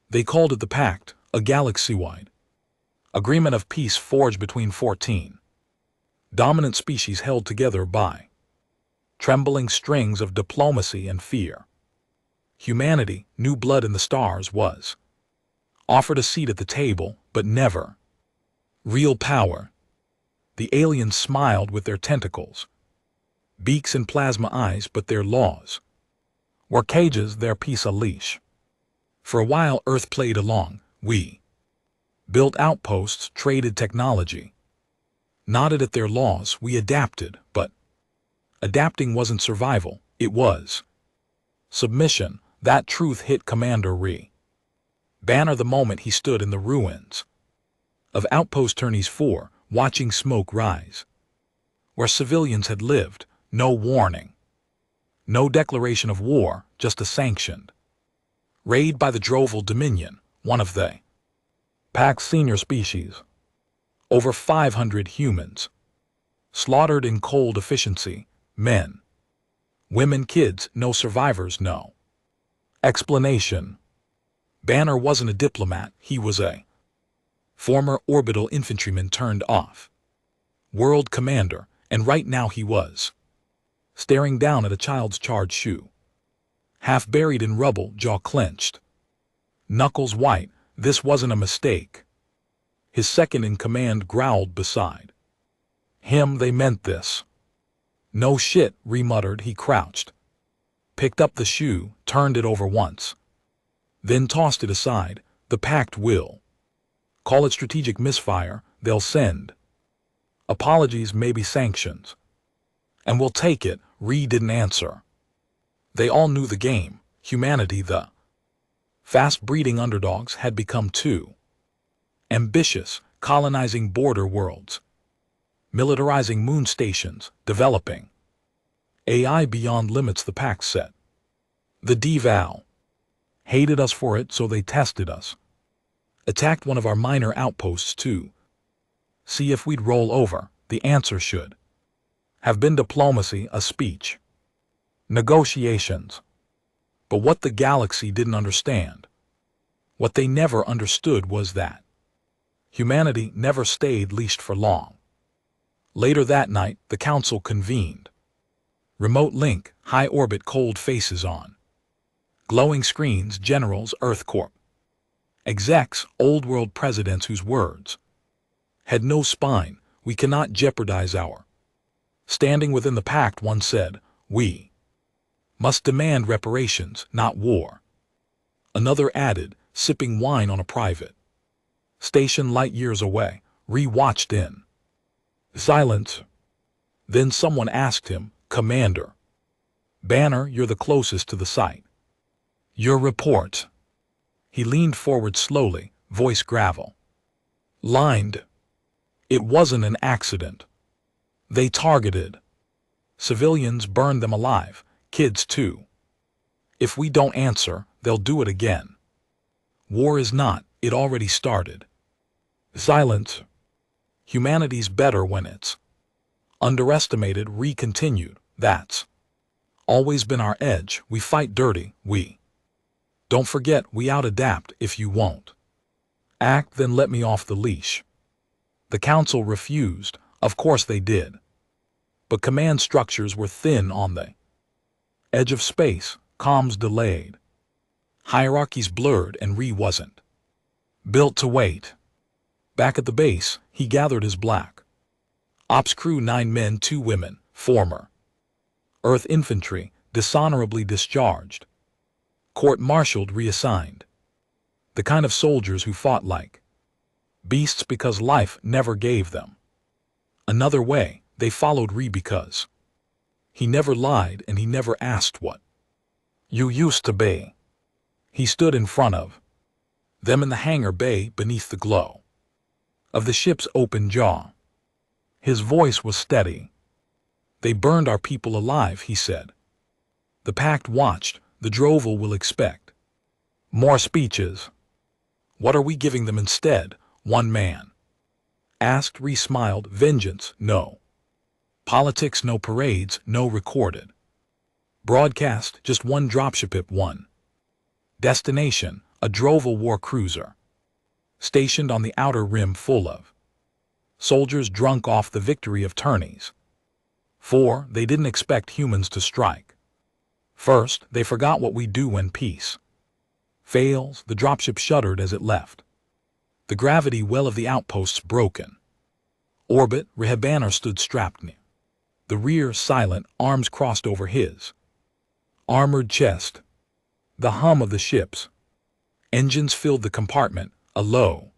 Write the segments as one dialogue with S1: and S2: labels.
S1: They called it the Pact, a galaxy-wide agreement of peace forged between 14 dominant species held together by trembling strings of diplomacy and fear. Humanity, new blood in the stars, was offered a seat at the table, but never real power. The aliens smiled with their tentacles, beaks and plasma eyes, but their laws were cages, their peace a leash. For a while Earth played along. We built outposts, traded technology, nodded at their laws. We adapted, but adapting wasn't survival, it was submission. That truth hit Commander Banner the moment he stood in the ruins of Outpost Turney's 4, watching smoke rise. Where civilians had lived, no warning, no declaration of war, just a sanctioned raid by the Droval Dominion, one of the Pact's senior species. Over 500 humans slaughtered in cold efficiency, men, women, kids, no survivors, no explanation. Banner wasn't a diplomat, he was a former orbital infantryman turned off world commander, and right now he was staring down at a child's charred shoe, half buried in rubble, jaw clenched, knuckles white. This wasn't a mistake. His second-in-command growled beside him. They meant this. No shit, muttered. He crouched, picked up the shoe, turned it over once, then tossed it aside. The Pact will call it strategic misfire. They'll send apologies, maybe sanctions, and we'll take it. Didn't answer. They all knew the game. Humanity, the fast-breeding underdogs, had become too ambitious, colonizing border worlds, militarizing moon stations, developing AI beyond limits the Pact set. The deval hated us for it, so they tested us, attacked one of our minor outposts to see if we'd roll over. The answer should have been diplomacy, a speech, negotiations. But what the galaxy didn't understand, what they never understood, was that humanity never stayed leashed for long. Later that night, the council convened. Remote link, high orbit, cold faces on glowing screens, generals, Earth Corp execs, old world presidents whose words had no spine. We cannot jeopardize our standing within the Pact, one said. We must demand reparations, not war. Another added, sipping wine on a private station light years away. Watched in silence. Then someone asked him, Commander Banner, you're the closest to the site. Your report. He leaned forward slowly, voice gravel lined. It wasn't an accident. They targeted civilians, burned them alive, kids too. If we don't answer, they'll do it again. War is not, it already started. Silence. Humanity's better when it's underestimated. Continued. That's always been our edge. We fight dirty. We don't forget. We out-adapt. If you won't act, then let me off the leash. The council refused. Of course they did. But command structures were thin on the edge of space, comms delayed, hierarchies blurred, and wasn't built to wait. Back at the base, he gathered his black ops crew, 9 men, 2 women, former Earth infantry, dishonorably discharged, court-martialed, reassigned. The kind of soldiers who fought like beasts because life never gave them another way. They followed because he never lied and he never asked what you used to be. He stood in front of them in the hangar bay beneath the glow of the ship's open jaw. His voice was steady. They burned our people alive, he said. The Pact watched. The Droval will expect more speeches. What are we giving them instead? One man asked. Smiled. Vengeance, no. Politics, no parades, no recorded broadcast, just one dropship, one destination, A Droval war cruiser, stationed on the outer rim full of soldiers drunk off the victory of tourneys. 4. They didn't expect humans to strike. First, they forgot what we do when peace fails. The dropship shuddered as it left. The gravity well of the outposts broken. Orbit, Rehabanner stood strapped near the rear, silent, arms crossed over his armored chest. The hum of the ship's engines filled the compartment, a low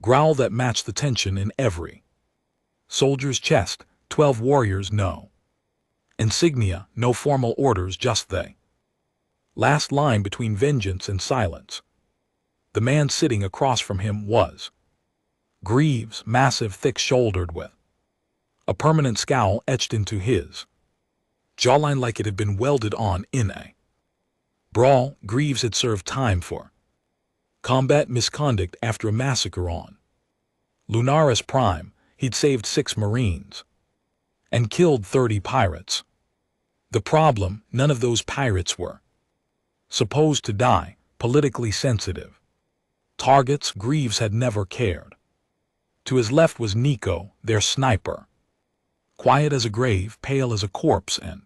S1: growl that matched the tension in every soldier's chest. 12 warriors, no insignia, no formal orders, just they. Last line between vengeance and silence. The man sitting across from him was Greaves, massive, thick-shouldered, with a permanent scowl etched into his jawline like it had been welded on in a brawl. Greaves had served time for combat misconduct after a massacre on Lunaris Prime. He'd saved 6 Marines and killed 30 pirates. The problem, none of those pirates were supposed to die. Politically sensitive targets. Greaves had never cared. To his left was Nico, their sniper. Quiet as a grave, pale as a corpse, and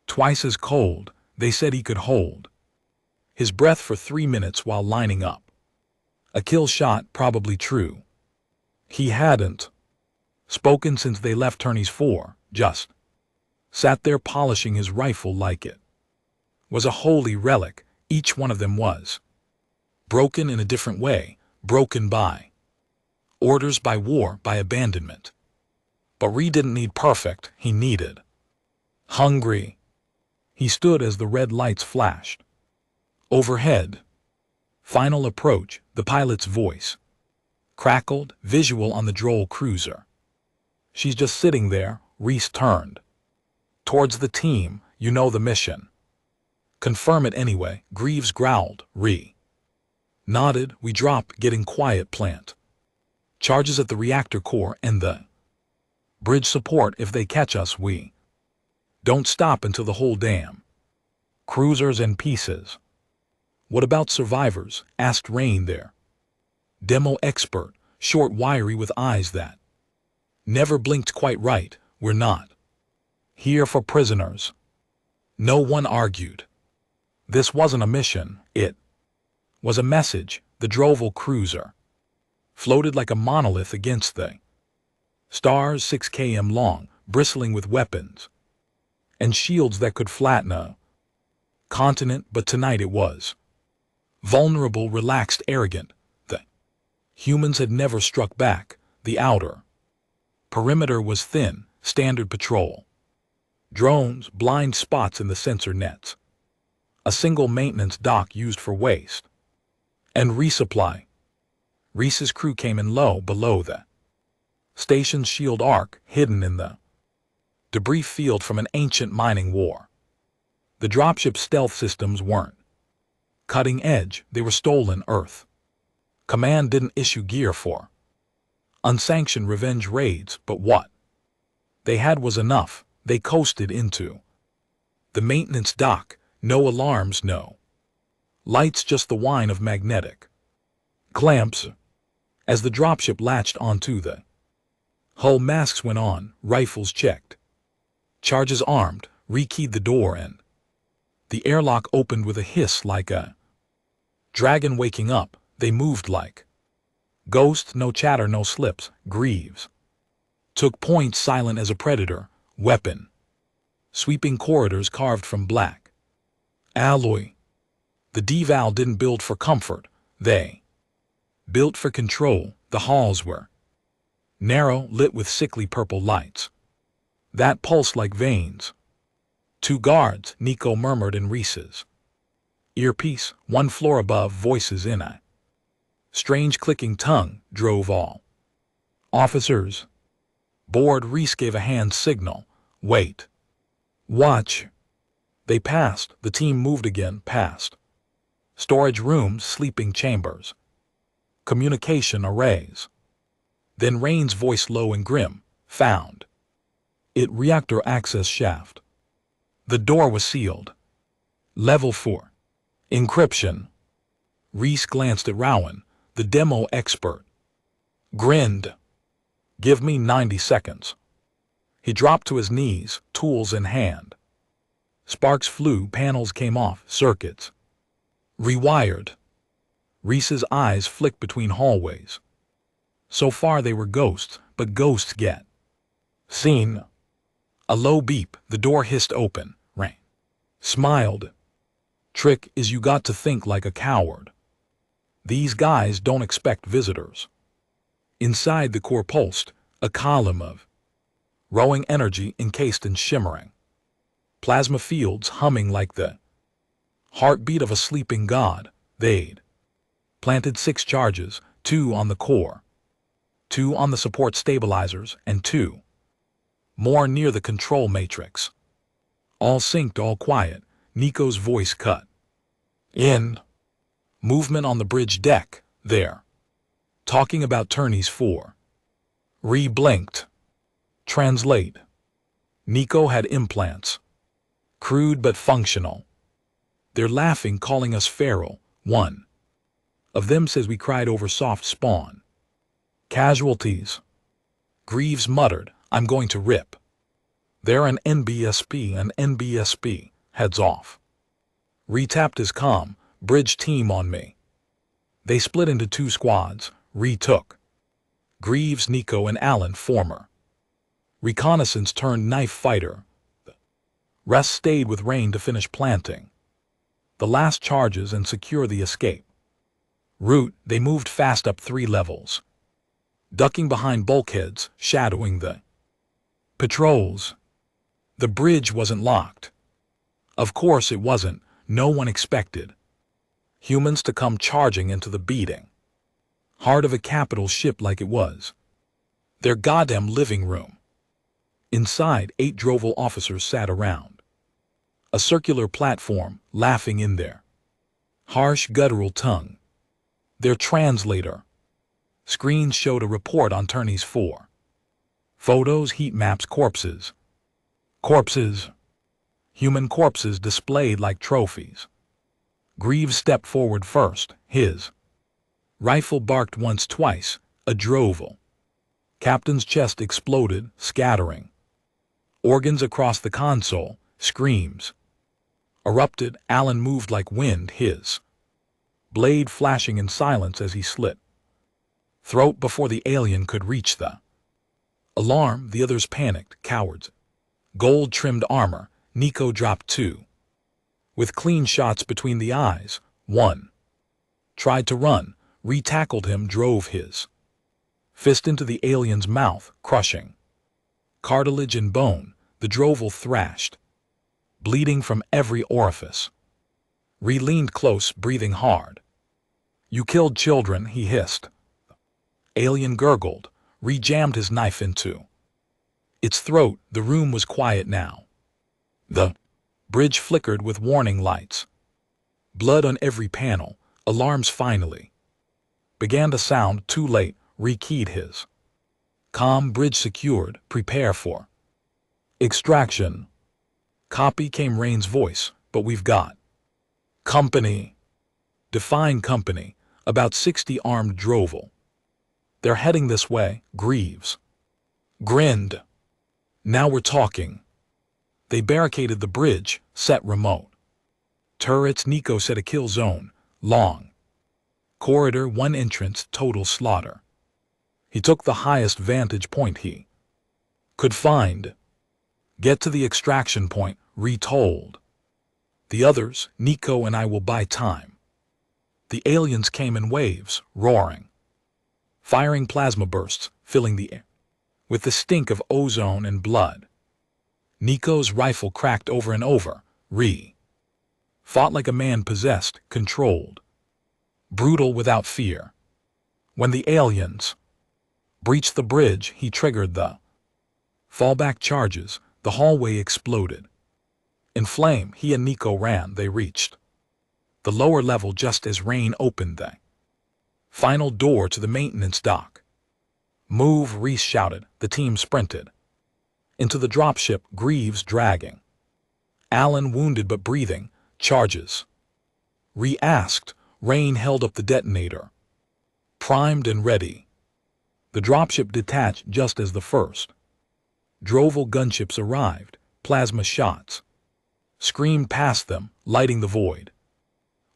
S1: twice as cold. They said he could hold his breath for 3 minutes while lining up a kill shot. Probably true. He hadn't spoken since they left Turney's 4, just sat there polishing his rifle like it was a holy relic. Each one of them was broken in a different way, broken by orders, by war, by abandonment. But Ree didn't need perfect, he needed hungry. He stood as the red lights flashed overhead. Final approach. The pilot's voice crackled, visual on the Droll cruiser. She's just sitting there. Reese turned towards the team. You know the mission. Confirm it anyway. Greaves growled. Ree nodded. We drop, getting quiet, plant charges at the reactor core and the bridge support. If they catch us, we don't stop until the whole damn cruiser's in pieces. What about survivors? Asked Rain, their demo expert, short, wiry, with eyes that never blinked quite right. We're not here for prisoners. No one argued. This wasn't a mission, it was a message. The Droval cruiser floated like a monolith against the stars, 6 km long, bristling with weapons and shields that could flatten a continent. But tonight it was vulnerable, relaxed, arrogant. The humans had never struck back. The outer perimeter was thin, standard patrol drones, blind spots in the sensor nets, a single maintenance dock used for waste and resupply. Reese's crew came in low below the station's shield arc, hidden in the debris field from an ancient mining war. The dropship stealth systems weren't cutting edge, they were stolen Earth. Command didn't issue gear for unsanctioned revenge raids, but what they had was enough. They coasted into the maintenance dock. No alarms, no lights, just the whine of magnetic clamps as the dropship latched onto the hull. Masks went on, rifles checked, charges armed. Rekeyed the door and the airlock opened with a hiss like a dragon waking up. They moved like ghosts, no chatter, no slips. Greaves took point, silent as a predator, weapon sweeping corridors carved from black alloy. The deval didn't build for comfort, they built for control. The halls were narrow, lit with sickly purple lights that pulsed like veins. 2 guards, Nico murmured in Reese's earpiece. 1 floor above, voices in a strange clicking tongue drove all officers board. Reese gave a hand signal. Wait. Watch. They passed. The team moved again, past storage rooms, sleeping chambers, communication arrays. Then Rain's voice, low and grim, found it. Reactor access shaft. The door was sealed. Level 4. Encryption. Reese glanced at Rowan, the demo expert. Grinned. Give me 90 seconds. He dropped to his knees, tools in hand. Sparks flew, panels came off, circuits rewired. Reese's eyes flicked between hallways. So far they were ghosts, but ghosts get seen. A low beep, the door hissed open, rang. Smiled. Trick is you got to think like a coward. These guys don't expect visitors. Inside the core pulsed, a column of rowing energy encased in shimmering plasma fields humming like the heartbeat of a sleeping god. They'd planted 6 charges, 2 on the core, 2 on the support stabilizers, and 2 more near the control matrix. All synced, all quiet. Nico's voice cut in. Movement on the bridge deck, there. Talking about Turney's 4. Re-blinked. Translate. Nico had implants. Crude but functional. They're laughing, calling us feral. One of them says we cried over soft spawn. Casualties. Greaves muttered, I'm going to rip. They're an NBSP. Heads off. Re-tapped his comm, bridge team on me. They split into 2 squads, retook. Greaves, Nico, and Allen, former. Reconnaissance turned knife fighter. The rest stayed with Rain to finish planting the last charges and secure the escape route. They moved fast up 3 levels, ducking behind bulkheads, shadowing the patrols. The bridge wasn't locked. Of course it wasn't. No one expected humans to come charging into the beating heart of a capital ship like it was their goddamn living room. Inside, 8 Droval officers sat around a circular platform, laughing in their harsh guttural tongue. Their translator screens showed a report on Turney's 4. Photos, heat maps, corpses. Human corpses displayed like trophies. Greaves stepped forward first, his rifle barked once, twice, a Droval captain's chest exploded, scattering organs across the console. Screams erupted. Allen moved like wind, his blade flashing in silence as he slit throat before the alien could reach the alarm. The others panicked, cowards. Gold-trimmed armor. Nico dropped 2 with clean shots between the eyes. 1 tried to run, re-tackled him, drove his fist into the alien's mouth, crushing cartilage and bone. The Droval thrashed, bleeding from every orifice. Re-leaned close, breathing hard. You killed children, he hissed. Alien gurgled, re-jammed his knife into its throat. The room was quiet now. The bridge flickered with warning lights. Blood on every panel. Alarms finally began to sound. Too late. Re-keyed his comm. Bridge secured. Prepare for extraction. Copy, came Rain's voice, but we've got company. Define company. About 60 armed Droval. They're heading this way. Greaves grinned. Now we're talking. They barricaded the bridge, set remote turrets. Nico set a kill zone. Long corridor, 1 entrance, total slaughter. He took the highest vantage point he could find. Get to the extraction point, retold. The others, Nico and I, will buy time. The aliens came in waves, roaring, firing plasma bursts, filling the air with the stink of ozone and blood. Nico's rifle cracked over and over. Fought like a man possessed, controlled, brutal without fear. When the aliens breached the bridge, he triggered the fallback charges. The hallway exploded. In flame, he and Nico ran. They reached the lower level just as Rain opened the final door to the maintenance dock. Move, Reese shouted. The team sprinted into the dropship, Greaves dragging Allen, wounded but breathing. Charges. Re asked. Rain held up the detonator, primed and ready. The dropship detached just as the first Droval gunships arrived. Plasma shots screamed past them, lighting the void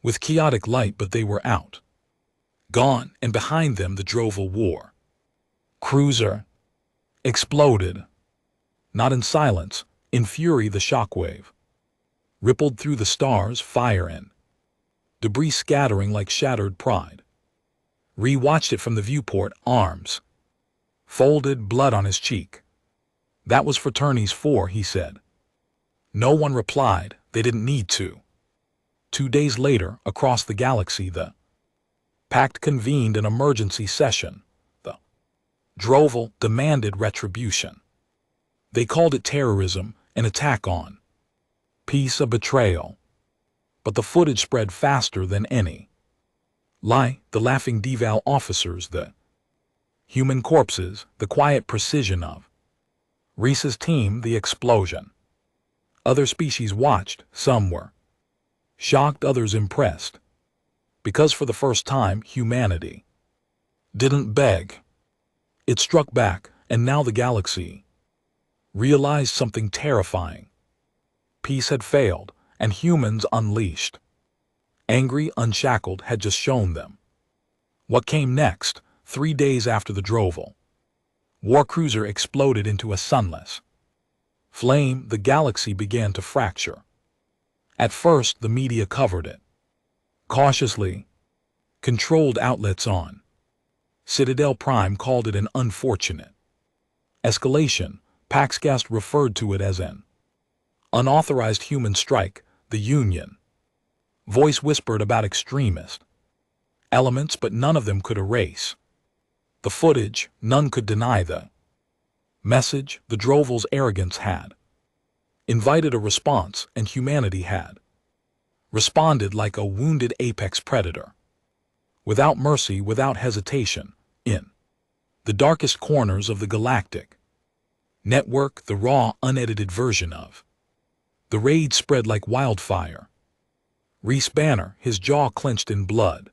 S1: with chaotic light, but they were out, gone, and behind them the Droval war cruiser exploded. Not in silence, in fury. The shockwave rippled through the stars, fire and debris scattering like shattered pride. Ree watched it from the viewport, arms folded, blood on his cheek. "That was Fraternities 4, he said. No one replied. They didn't need to. 2 days later, across the galaxy, the Pact convened an emergency session. The Droval demanded retribution. They called it terrorism, an attack on peace, a betrayal. But the footage spread faster than any lie. The laughing deval officers, the human corpses, the quiet precision of Reese's team, the explosion. Other species watched. Some were shocked, others impressed. Because for the first time, humanity didn't beg. It struck back, and now the galaxy realized something terrifying. Peace had failed, and humans, unleashed, angry, unshackled, had just shown them what came next. 3 days after the Droval war cruiser exploded into a sunless flame, the galaxy began to fracture. At first, the media covered it cautiously. Controlled outlets on Citadel Prime called it an unfortunate escalation. Paxcast referred to it as an unauthorized human strike. The Union voice whispered about extremist elements, but none of them could erase the footage. None could deny the message. The Droval's arrogance had invited a response, and humanity had responded like a wounded apex predator, without mercy, without hesitation. In the darkest corners of the galactic network, the raw, unedited version of the rage spread like wildfire. Reese Banner, his jaw clenched in blood,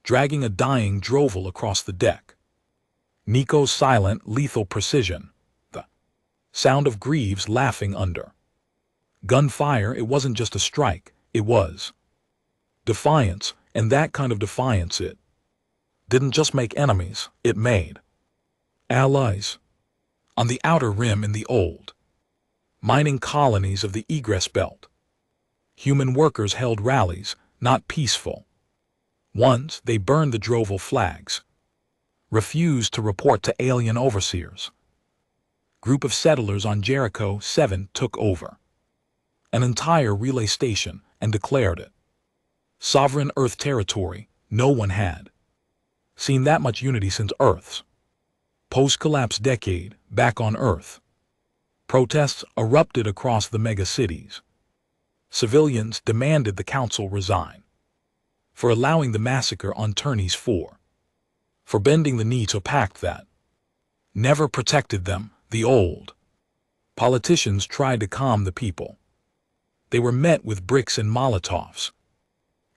S1: dragging a dying Droval across the deck. Nico's silent, lethal precision. The sound of Greaves laughing under gunfire. It wasn't just a strike, it was defiance, and that kind of defiance, it didn't just make enemies, it made allies. On the outer rim, in the old mining colonies of the egress belt, human workers held rallies, not peaceful ones. They burned the Droval flags, refused to report to alien overseers. Group of settlers on Jericho 7 took over an entire relay station and declared it sovereign Earth territory. No one had seen that much unity since Earth's post-collapse decade. Back on Earth, protests erupted across the megacities. Civilians demanded the council resign for allowing the massacre on Ternies 4, for bending the knee to a pact that never protected them. The old politicians tried to calm the people. They were met with bricks and Molotovs.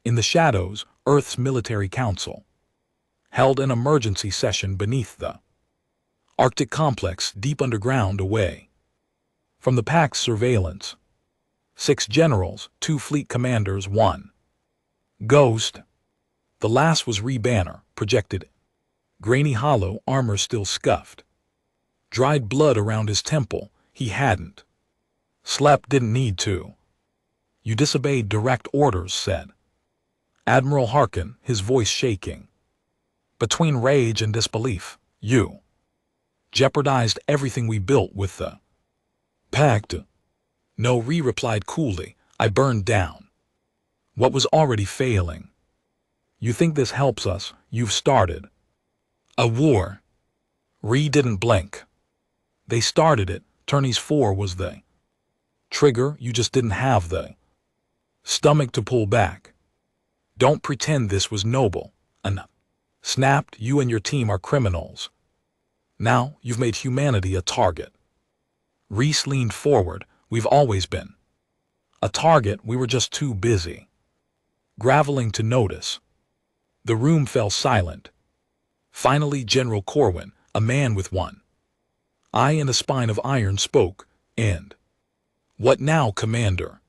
S1: In the shadows, Earth's military council held an emergency session beneath the Arctic complex, deep underground, away from the Pact's surveillance. 6 generals, 2 fleet commanders, 1 ghost. The last was Ree Banner, projected grainy hollow, armor still scuffed, dried blood around his temple. He hadn't slept, didn't need to. "You disobeyed direct orders," said Admiral Harkin, his voice shaking between rage and disbelief. "You jeopardized everything we built with the Pact." "No," Ree replied coolly. "I burned down what was already failing. You think this helps us? You've started a war." Ree didn't blink. "They started it. Ternies 4 was the trigger. You just didn't have the stomach to pull back. Don't pretend this was noble enough." Snapped. "You and your team are criminals. Now you've made humanity a target." Reese leaned forward. "We've always been a target. We were just too busy graveling to notice. The room fell silent. Finally General Corwin, a man with one eye and a spine of iron, spoke, and, "What now, Commander?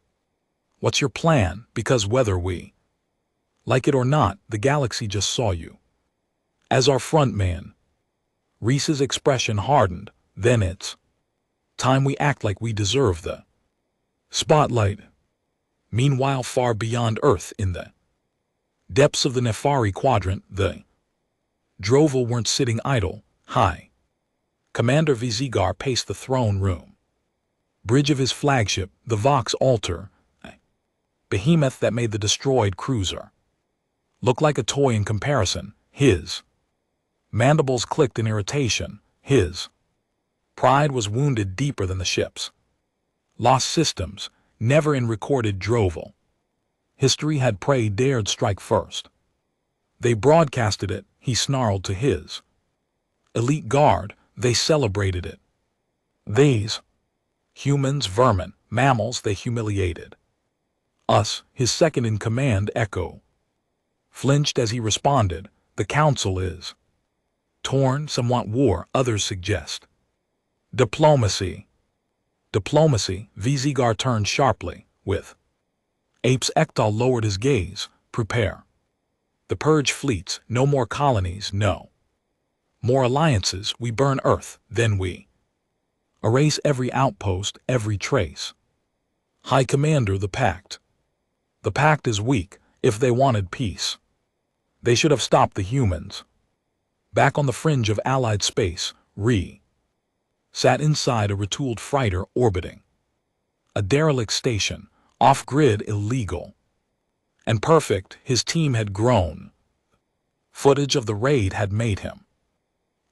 S1: What's your plan? Because whether we like it or not, the galaxy just saw you as our front man." Reese's expression hardened. "Then it's time we act like we deserve the spotlight." Meanwhile, far beyond Earth, in the depths of the Nefari quadrant, the Droval weren't sitting idle. High Commander Vizigar paced the throne room bridge of his flagship, the Vox Alter, a behemoth that made the destroyed cruiser look like a toy in comparison. His mandibles clicked in irritation. His pride was wounded deeper than the ship's lost systems. Never in recorded Droval history had prey dared strike first. They broadcasted it, he snarled to his elite guard. They celebrated it. These humans, vermin, mammals, they humiliated us. His second-in-command, Echo, flinched as he responded. The council is torn. Some want war, others suggest diplomacy. Diplomacy, Vizigar turned sharply. With apes, Ektal lowered his gaze. Prepare the purge fleets. No more colonies, no more alliances. We burn Earth, then we erase every outpost, every trace. High Commander, the Pact. The Pact is weak. If they wanted peace, they should have stopped the humans. Back on the fringe of Allied space, sat inside a retooled freighter orbiting a derelict station, off-grid, illegal and perfect. His team had grown. Footage of the raid had made him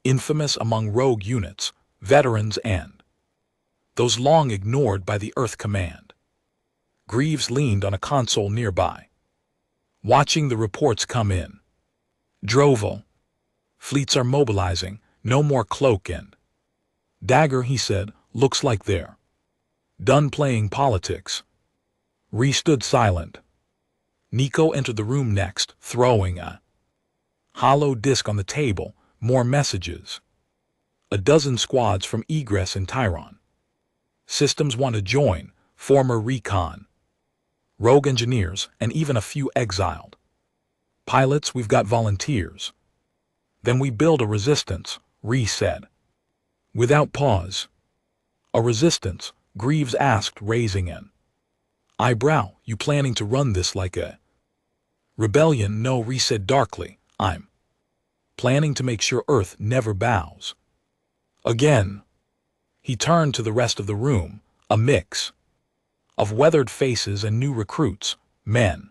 S1: infamous among rogue units, veterans, and those long ignored by the Earth Command. Greaves leaned on a console nearby, watching the reports come in. Droval fleets are mobilizing. No more cloak and dagger, he said. Looks like they're done playing politics. Ree stood silent. Nico entered the room next, throwing a hollow disc on the table. More messages. A dozen squads from Egress and Tyron systems want to join. Former recon, rogue engineers, and even a few exiled pilots. We've got volunteers. Then we build a resistance, Ree said, without pause. A resistance? Greaves asked, raising an eyebrow. You planning to run this like a rebellion? No, Ree said darkly. I'm planning to make sure Earth never bows again. He turned to the rest of the room, a mix of weathered faces and new recruits, men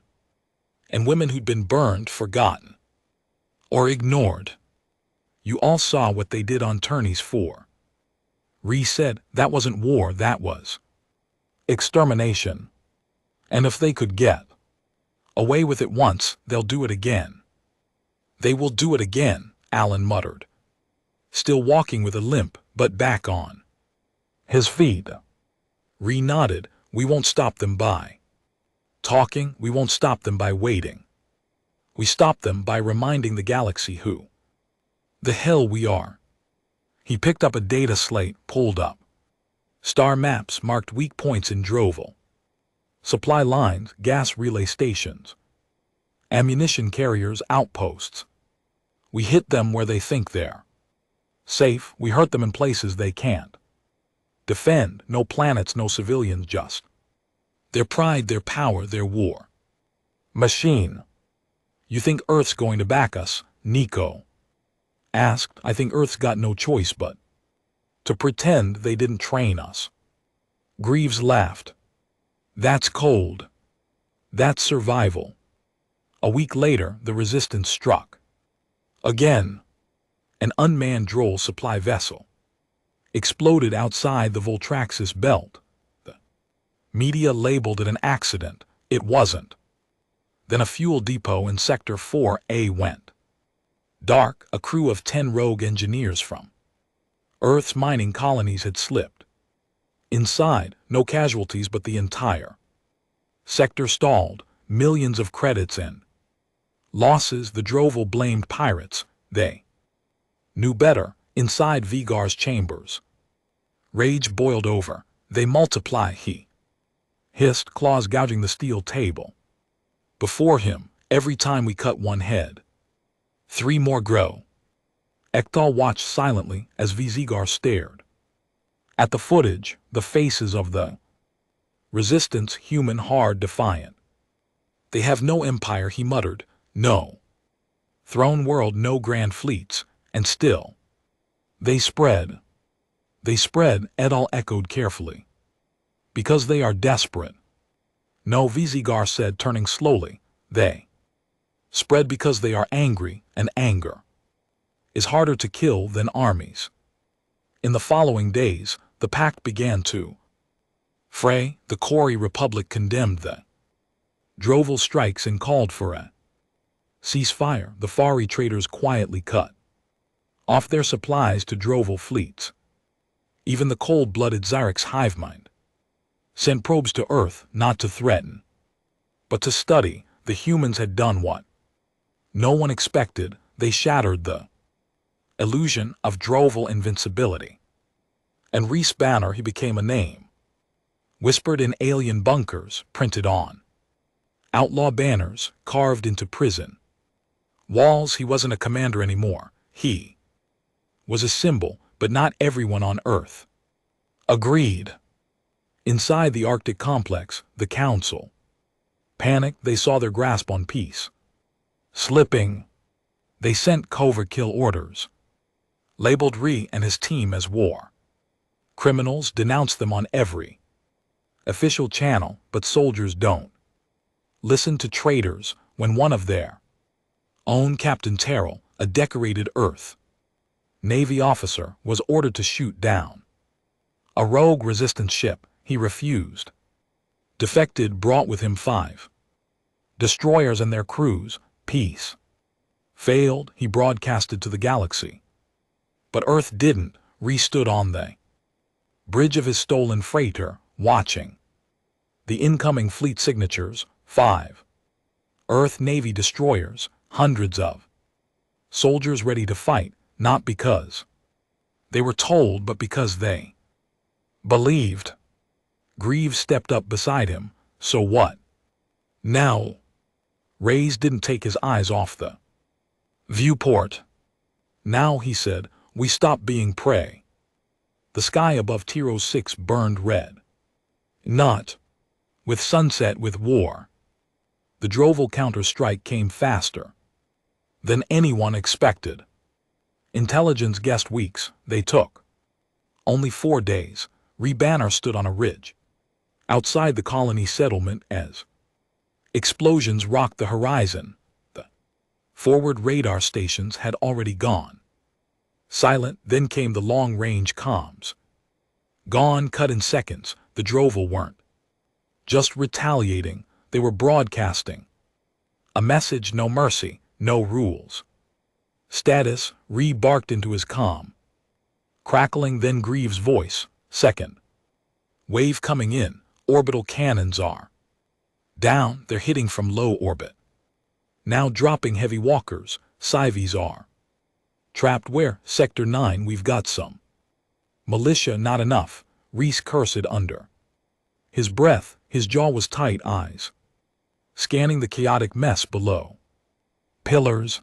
S1: and women who'd been burned, forgotten, or ignored. You all saw what they did on Turney's 4. Ree said. That wasn't war, that was extermination. And if they could get away with it once, they'll do it again. They will do it again, Alan muttered, still walking with a limp, but back on his feet. Ree nodded. We won't stop them by talking. We won't stop them by waiting. We stop them by reminding the galaxy who the hell we are. He picked up a data slate, pulled up star maps, marked weak points in Droval. Supply lines, gas relay stations, ammunition carriers, outposts. We hit them where they think they're safe. We hurt them in places they can't defend. No planets, no civilians, just their pride, their power, their war machine. You think Earth's going to back us? Nico asked. I think Earth's got no choice but to pretend they didn't train us. Greaves laughed. That's cold. That's survival. A week later, the resistance struck again. An unmanned Droll supply vessel exploded outside the Voltraxis belt. The media labeled it an accident. It wasn't. Then a fuel depot in Sector 4A went dark. A crew of 10 rogue engineers from Earth's mining colonies had slipped inside. No casualties, but the entire sector stalled. millions of credits and losses. The Droval blamed pirates. They knew better. Inside Vigar's chambers, rage boiled over. They multiply, he hissed, claws gouging the steel table. Before him, every time we cut one head, 3 more grow. Ektal watched silently as Vigar stared at the footage, the faces of the resistance, human, hard, defiant. They have no empire, he muttered, no throne world, no grand fleets, and still they spread. They spread, Edal echoed carefully. Because they are desperate. No, Vigar said, turning slowly. They spread because they are angry, and anger is harder to kill than armies. In the following days, the Pact began to fray. The Kori Republic condemned the Droval strikes and called for a ceasefire. The Fari traders quietly cut off their supplies to Droval fleets. Even the cold-blooded Xyrix hivemind sent probes to Earth, not to threaten, but to study. The humans had done what no one expected. They shattered the illusion of Droval invincibility. And Rhys Banner, he became a name, whispered in alien bunkers, printed on outlaw banners, carved into prison walls. He wasn't a commander anymore. He was a symbol, but not everyone on Earth agreed. Inside the Arctic complex, the Council panicked. They saw their grasp on peace slipping. They sent covert kill orders, labeled Rhys and his team as war criminals, denounced them on every official channel, but soldiers don't listen to traitors. When one of their own, Captain Terrell, a decorated Earth Navy officer, was ordered to shoot down a rogue resistance ship, he refused. Defected, brought with him 5 destroyers and their crews. Peace failed, he broadcasted to the galaxy. But Earth didn't. Rhys stood on the bridge of his stolen freighter, watching the incoming fleet signatures. 5 Earth Navy destroyers, hundreds of soldiers ready to fight, not because they were told, but because they believed. Greaves stepped up beside him. So what now? Rhys didn't take his eyes off the viewport. Now, he said, we stop being prey. The sky above Tyros 6 burned red. Not with sunset, with war. The Droval counter-strike came faster than anyone expected. Intelligence guessed weeks. They took only 4 days. Rhys Banner stood on a ridge outside the colony settlement as explosions rocked the horizon. The forward radar stations had already gone silent. Then came the long-range comms. Gone, cut in seconds. The Droval weren't just retaliating. They were broadcasting a message: no mercy, no rules. Status, Rhys barked into his comm. Crackling, then Greaves' voice. Second wave coming in. Orbital cannons are down. They're hitting from low orbit. Now dropping heavy walkers. Cives are trapped where? Sector 9. We've got some militia, not enough. Rhys cursed under his breath. His jaw was tight, eyes scanning the chaotic mess below. Pillars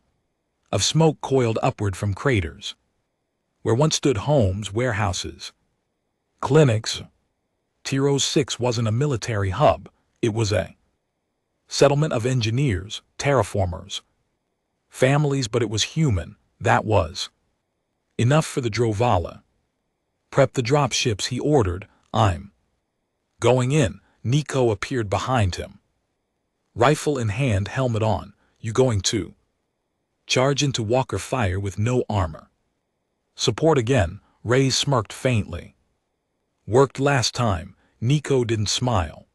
S1: of smoke coiled upward from craters where once stood homes, warehouses, clinics. Tyros 6 wasn't a military hub. It was a settlement of engineers, terraformers, families, but it was human. That was enough for the Drovala. Prep the dropships, he ordered. I'm going in. Nico appeared behind him, rifle in hand, helmet on. You going to charge into Walker fire with no armor? Support again. Rhys smirked faintly. Worked last time. Nico didn't smile.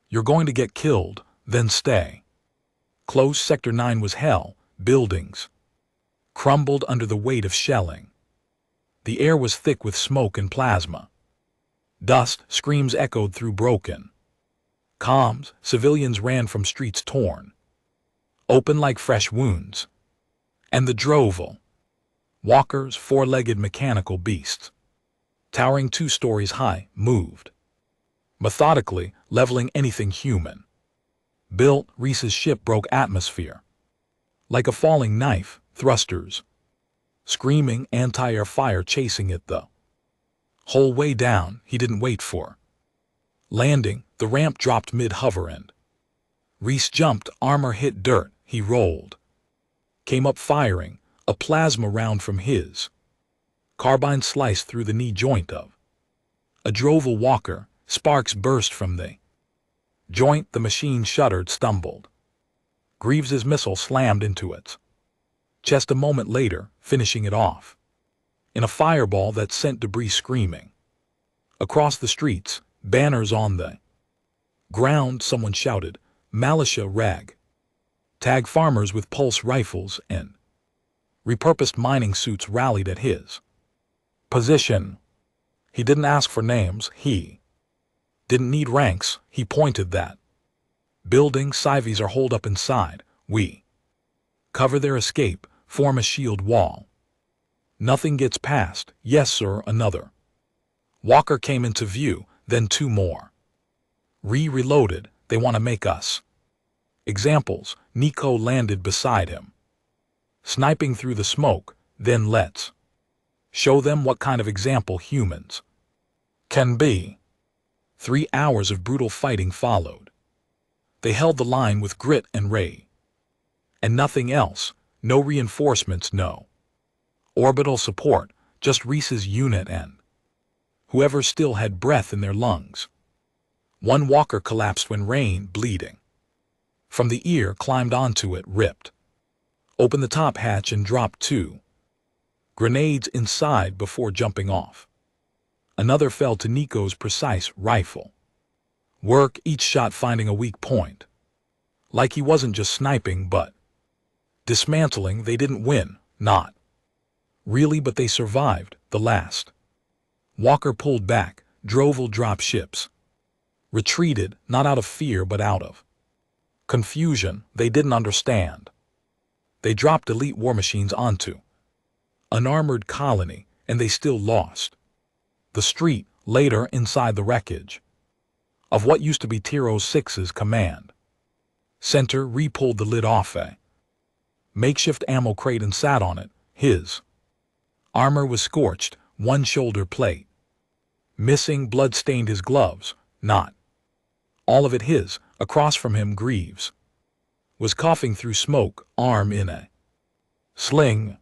S1: You're going to get killed, then stay close. Sector 9 was hell. Buildings crumbled under the weight of shelling. The air was thick with smoke and plasma. Dust, screams echoed through broken Comms, civilians ran from streets torn, open like fresh wounds. And the droval, walkers, four-legged mechanical beasts, towering 2 stories high, moved, methodically leveling anything human. Built, Reese's ship broke atmosphere. Like a falling knife, thrusters, screaming anti-air fire chasing it the whole way down. He didn't wait for landing. The ramp dropped mid-hover and Reese jumped, armor hit dirt, he rolled. Came up firing, a plasma round from his carbine sliced through the knee joint of a droval walker. Sparks burst from the joint, the machine shuddered, stumbled. Greaves's missile slammed into its chest a moment later, finishing it off in a fireball that sent debris screaming across the streets. Banners on the ground, someone shouted, "Militia rag." Tag farmers with pulse rifles and repurposed mining suits rallied at his position. He didn't ask for names, he didn't need ranks, he pointed that building. Civvies are holed up inside. We cover their escape, form a shield wall. Nothing gets past. Yes, sir. Another walker came into view, then 2 more. Reloaded. They want to make us examples. Nico landed beside him, sniping through the smoke. Then let's show them what kind of example humans can be. 3 hours of brutal fighting followed. They held the line with grit and ray. And nothing else. No reinforcements, no orbital support, just Reese's unit and whoever still had breath in their lungs. One walker collapsed when rain, bleeding from the ear, climbed onto it, ripped open the top hatch and dropped 2 grenades inside before jumping off. Another fell to Nico's precise rifle work, each shot finding a weak point. Like he wasn't just sniping but dismantling. They didn't win, not really, but they survived. The last walker pulled back. Droval drop ships retreated, not out of fear but out of confusion. They didn't understand. They dropped elite war machines onto an armored colony, and they still lost. The street, later inside the wreckage of what used to be Tier 06's command center, re-pulled the lid off a makeshift ammo crate and sat on it. His armor was scorched, one shoulder plate missing, blood stained his gloves. Not all of it his. Across from him, Greaves was coughing through smoke, arm in a sling.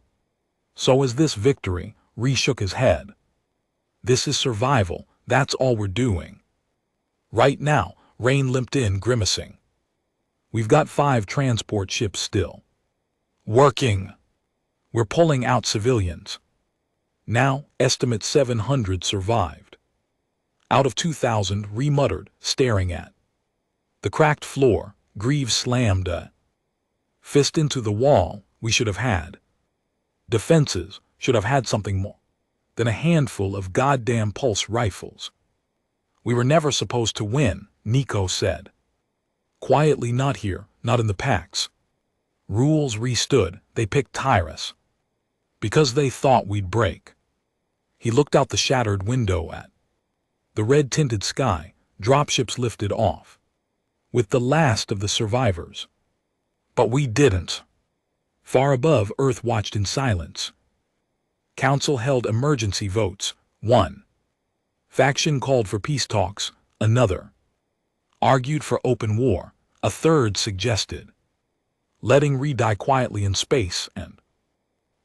S1: So is this victory? Ree shook his head. This is survival. That's all we're doing right now. Rain limped in, grimacing. We've got 5 transport ships still working. We're pulling out civilians now. Estimate 700 survived out of 2,000, Ree muttered, staring at the cracked floor. Greaves slammed a fist into the wall. We should have had defenses, should have had something more than a handful of goddamn pulse rifles. We were never supposed to win, Nico said quietly. Not here, not in the Pact's rules. Stood. They picked Tyrus because they thought we'd break. He looked out the shattered window at the red-tinted sky. Dropships lifted off with the last of the survivors. But we didn't. Far above, Earth watched in silence. Council held emergency votes. 1 faction called for peace talks. Another argued for open war. A third suggested letting Ree die quietly in space and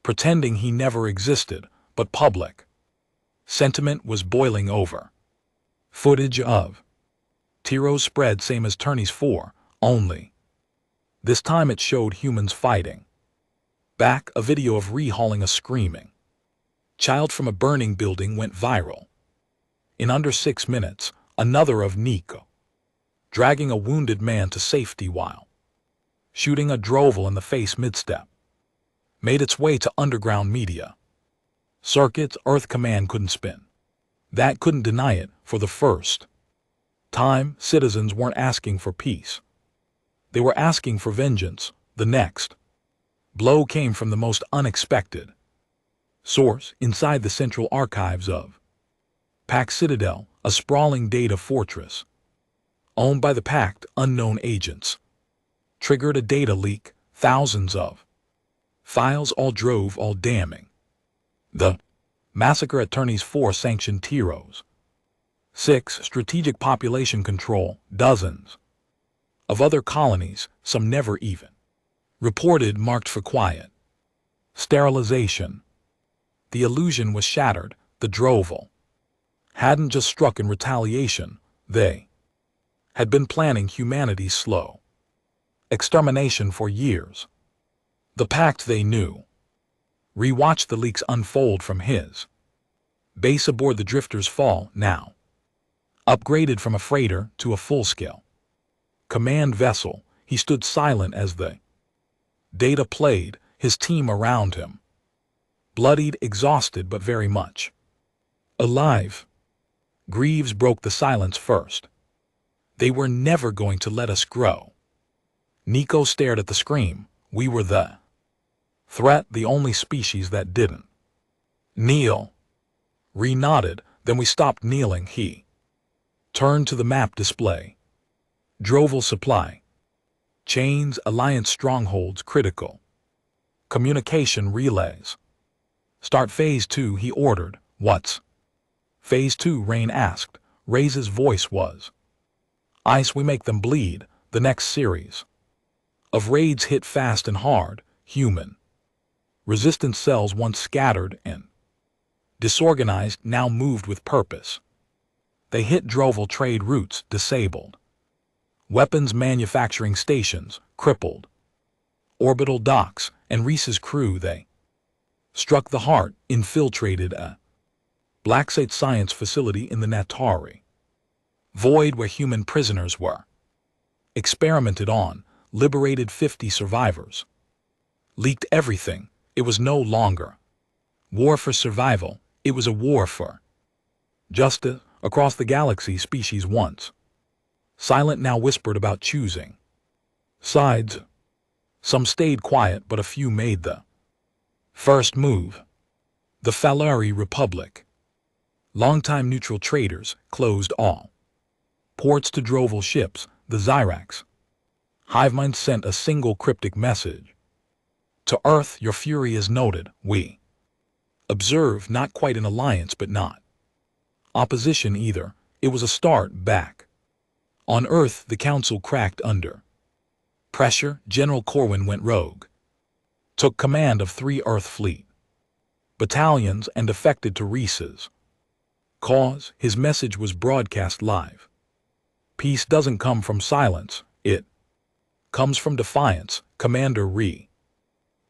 S1: pretending he never existed. But public sentiment was boiling over. Footage of Tiro's spread, same as Turney's 4, only this time it showed humans fighting back. A video of Ree hauling a screaming child from a burning building went viral. In under 6 minutes, another of Nico dragging a wounded man to safety while shooting a droval in the face mid-step made its way to underground media circuits. Earth Command couldn't spin that, couldn't deny it. For the first Citizens weren't asking for peace. They were asking for vengeance. The next blow came from the most unexpected source inside the central archives of Pact Citadel, a sprawling data fortress owned by the Pact. Unknown agents triggered a data leak, thousands of files, all damning. The massacre at Turney's 4 sanctioned Tiros. 6. Strategic population control, dozens of other colonies, some never even reported, marked for quiet sterilization. The illusion was shattered. The Droval hadn't just struck in retaliation, they had been planning humanity's slow extermination for years. The Pact, they knew, rewatched the leaks unfold from his base aboard the Drifter's Fall, now upgraded from a freighter to a full-scale command vessel. He stood silent as the data played, his team around him, bloodied, exhausted, but very much alive. Greaves broke the silence first. They were never going to let us grow. Nico stared at the scream. We were the threat, the only species that didn't kneel. Ree nodded, then we stopped kneeling. He turned to the map display. Droval supply chains, Alliance strongholds, critical communication relays. Start Phase 2, he ordered. What's Phase 2? Rain asked. Ray's voice was ice. We make them bleed. The next series of raids hit fast and hard. Human resistance cells, once scattered and disorganized, now moved with purpose. They hit Droval trade routes, disabled weapons manufacturing stations, crippled orbital docks, and Reese's crew. They struck the heart, infiltrated a black site science facility in the Natari void where human prisoners were experimented on, liberated 50 survivors, leaked everything. It was no longer war for survival, it was a war for justice. Across the galaxy, species once silent now whispered about choosing sides. Some stayed quiet, but a few made the first move. The Falari Republic, longtime neutral traders, closed all ports to Droval ships. The Zyrax Hivemind sent a single cryptic message to Earth: your fury is noted. We observe, not quite an alliance, but not opposition either. It was a start back on Earth. The Council cracked under pressure. General Corwin went rogue, took command of 3 Earth fleet battalions, and defected to Reese's cause. His message was broadcast live. Peace doesn't come from silence, it comes from defiance. Commander Ree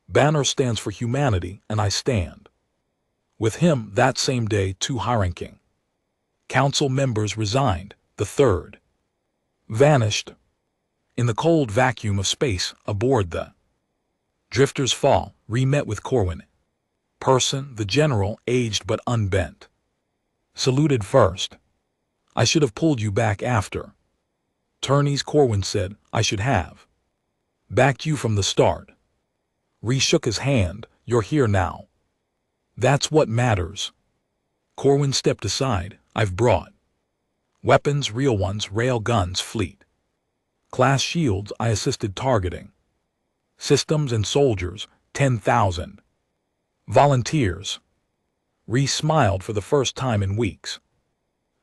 S1: Banner stands for humanity, and I stand with him. That same day, 2 high-ranking council members resigned. The third vanished in the cold vacuum of space aboard the Drifter's Fall. Ree met with Corwin. Person, the general, aged but unbent, saluted first. I should have pulled you back after Turney's, Corwin said. I should have backed you from the start. Ree shook his hand. You're here now. That's what matters. Corwin stepped aside. I've brought weapons, real ones, rail guns, fleet class shields. I assisted targeting systems and soldiers. 10,000 volunteers. Ree smiled for the first time in weeks.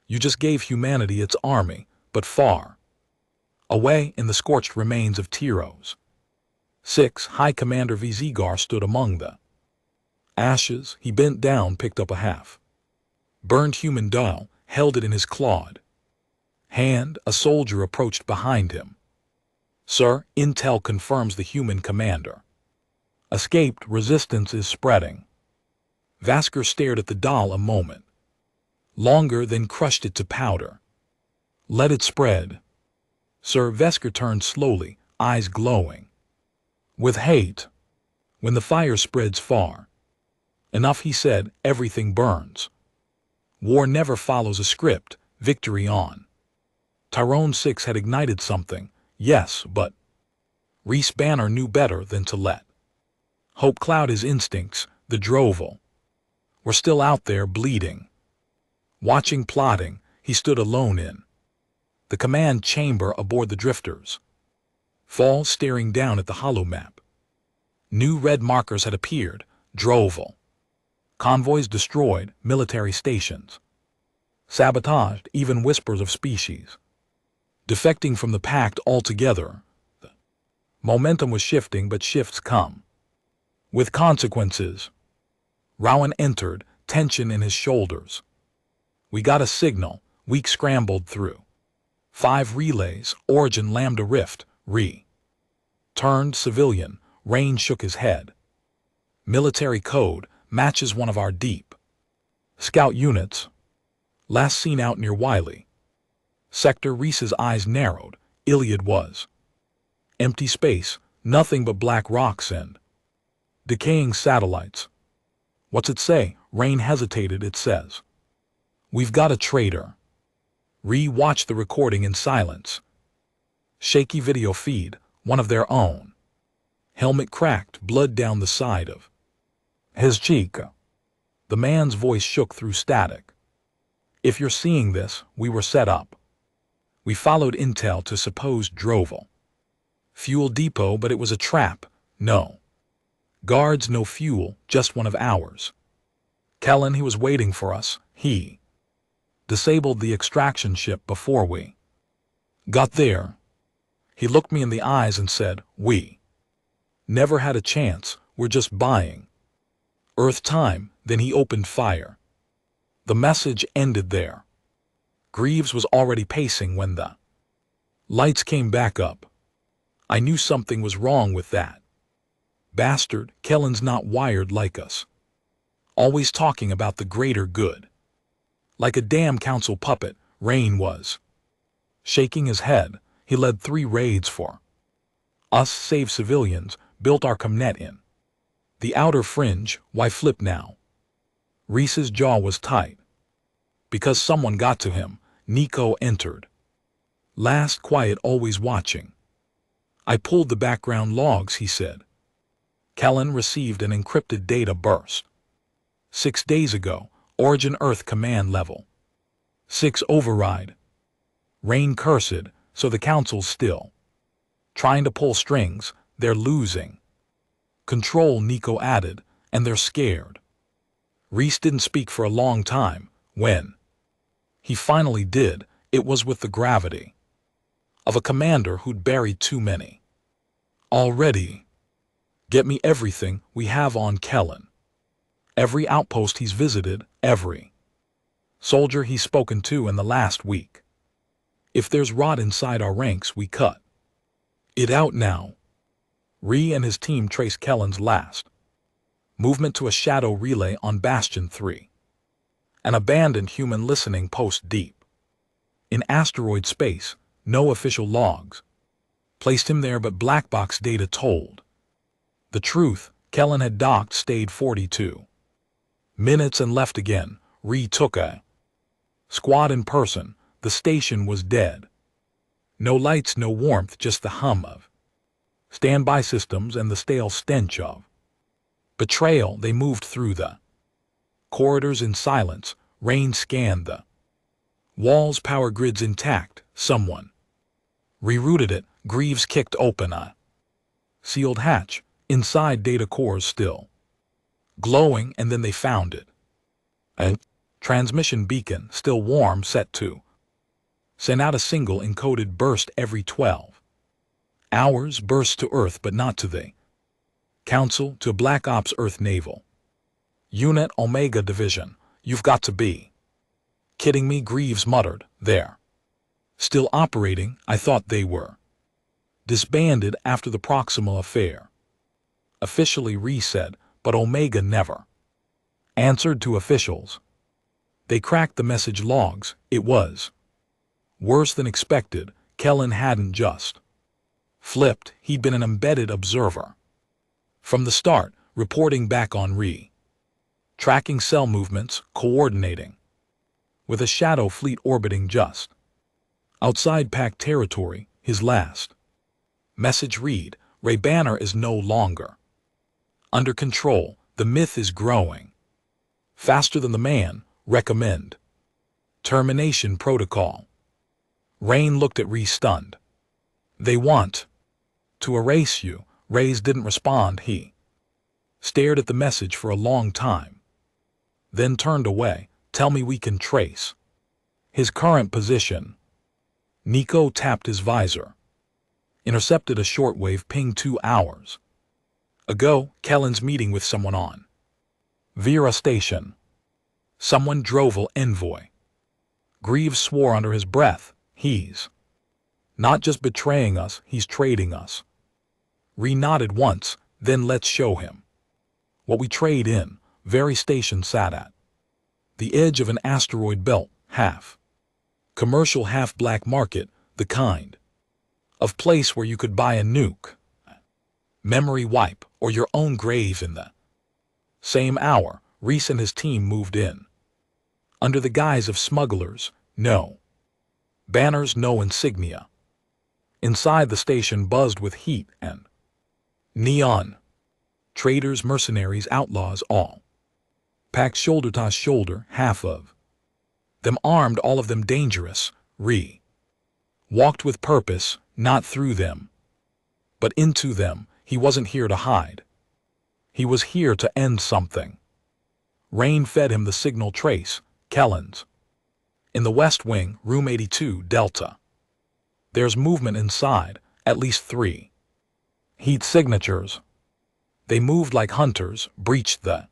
S1: You just gave humanity its army, but far away in the scorched remains of Tiros. 6. High Commander Vizigar stood among the ashes. He bent down, picked up a half-burned human doll, held it in his clawed hand. A soldier approached behind him. Sir, intel confirms the human commander escaped. Resistance is spreading. Vasker stared at the doll a moment longer, then crushed it to powder. Let it spread. Sir. Vesker turned slowly, eyes glowing with hate. When the fire spreads far enough, he said, everything burns. War never follows a script. Victory on Tyrone 6 had ignited something, yes, but Reese Banner knew better than to let hope cloud his instincts. The Droval were still out there bleeding. Watching, plotting, he stood alone in the command chamber aboard the drifters. Fall staring down at the hollow map. New red markers had appeared. Droval convoys destroyed, military stations sabotaged, even whispers of species defecting from the Pact altogether. The momentum was shifting, but shifts come with consequences. Rowan entered, tension in his shoulders. We got a signal. Weak scrambled through 5 relays. Origin Lambda Rift. Turned civilian. Rain shook his head. Military code matches one of our deep scout units. Last seen out near Wiley sector. Reese's eyes narrowed. Iliad was empty space, nothing but black rocks and decaying satellites. What's it say? Rain hesitated. It says, "We've got a traitor." Watched the recording in silence. Shaky video feed, one of their own. Helmet cracked, blood down the side of his cheek. The man's voice shook through static. "If you're seeing this, we were set up. We followed intel to supposed Droval fuel depot, but it was a trap. No guards, no fuel, just one of ours. Kellen, he was waiting for us. He disabled the extraction ship before we got there." He looked me in the eyes and said, "We never had a chance. We're just buying Earth time." Then he opened fire. The message ended there. Greaves was already pacing when the lights came back up. I knew something was wrong with that bastard. Kellen's not wired like us. Always talking about the greater good. Like a damn council puppet. Rain was shaking his head. He led 3 raids for us, saved civilians, built our comnet in the outer fringe. Why flip now? Reese's jaw was tight. Because someone got to him. Nico entered. Last, quiet, always watching. "I pulled the background logs," he said. "Kellen received an encrypted data burst 6 days ago. Origin Earth command level 6 override." Rain cursed. "So the council's still trying to pull strings. They're losing control," Nico added, "and they're scared." Reese didn't speak for a long time. When he finally did, it was with the gravity of a commander who'd buried too many already. "Get me everything we have on Kellen. Every outpost he's visited, every soldier he's spoken to in the last week. If there's rot inside our ranks, we cut it out now." And his team traced Kellen's last movement to a shadow relay on Bastion 3. An abandoned human listening post deep in asteroid space. No official logs placed him there, but black box data told the truth. Kellen had docked, stayed 42 minutes and left again. Took a squad in person. The station was dead. No lights, no warmth, just the hum of standby systems and the stale stench of betrayal. They moved through the corridors in silence. Rain scanned the walls, power grids intact. Someone rerouted it. Greaves kicked open a sealed hatch. Inside, data cores still glowing, and then they found it. A transmission beacon, still warm, set to send out a single encoded burst every 12 hours. Bursts to Earth, but not to the Council, to Black Ops Earth Naval Unit Omega Division. "You've got to be kidding me," Greaves muttered. "They're still operating. I thought they were disbanded after the Proximal affair." "Officially," Reese said, "but Omega never answered to officials. They cracked the message logs. It was worse than expected. Kellen hadn't just flipped. He'd been an embedded observer from the start, reporting back on tracking cell movements, coordinating with a shadow fleet orbiting just Outside Pact territory, his last message read, Ray Banner is no longer under control. The myth is growing. Faster than the man. Recommend. Termination protocol. Rain looked at Ree stunned. They want to erase you. Reyes didn't respond. He stared at the message for a long time, then turned away. Tell me we can trace his current position. Nico tapped his visor. Intercepted a shortwave ping 2 hours ago. Kellen's meeting with someone on Vera Station. Someone Droval envoy. Greaves swore under his breath. He's not just betraying us, he's trading us. Ree nodded once, then let's show him what we trade in. Very station sat at the edge of an asteroid belt, half commercial, half black market, the kind of place where you could buy a nuke, memory wipe, or your own grave in the same hour. Reese and his team moved in. Under the guise of smugglers, no banners, no insignia. Inside, the station buzzed with heat and neon. Traders, mercenaries, outlaws, all packed shoulder to shoulder, half of them armed, all of them dangerous. Ree walked with purpose, not through them, but into them. He wasn't here to hide. He was here to end something. Rain fed him the signal trace. Kellen's in the West Wing, room 82, Delta. There's movement inside, at least 3 heat signatures. They moved like hunters, breached the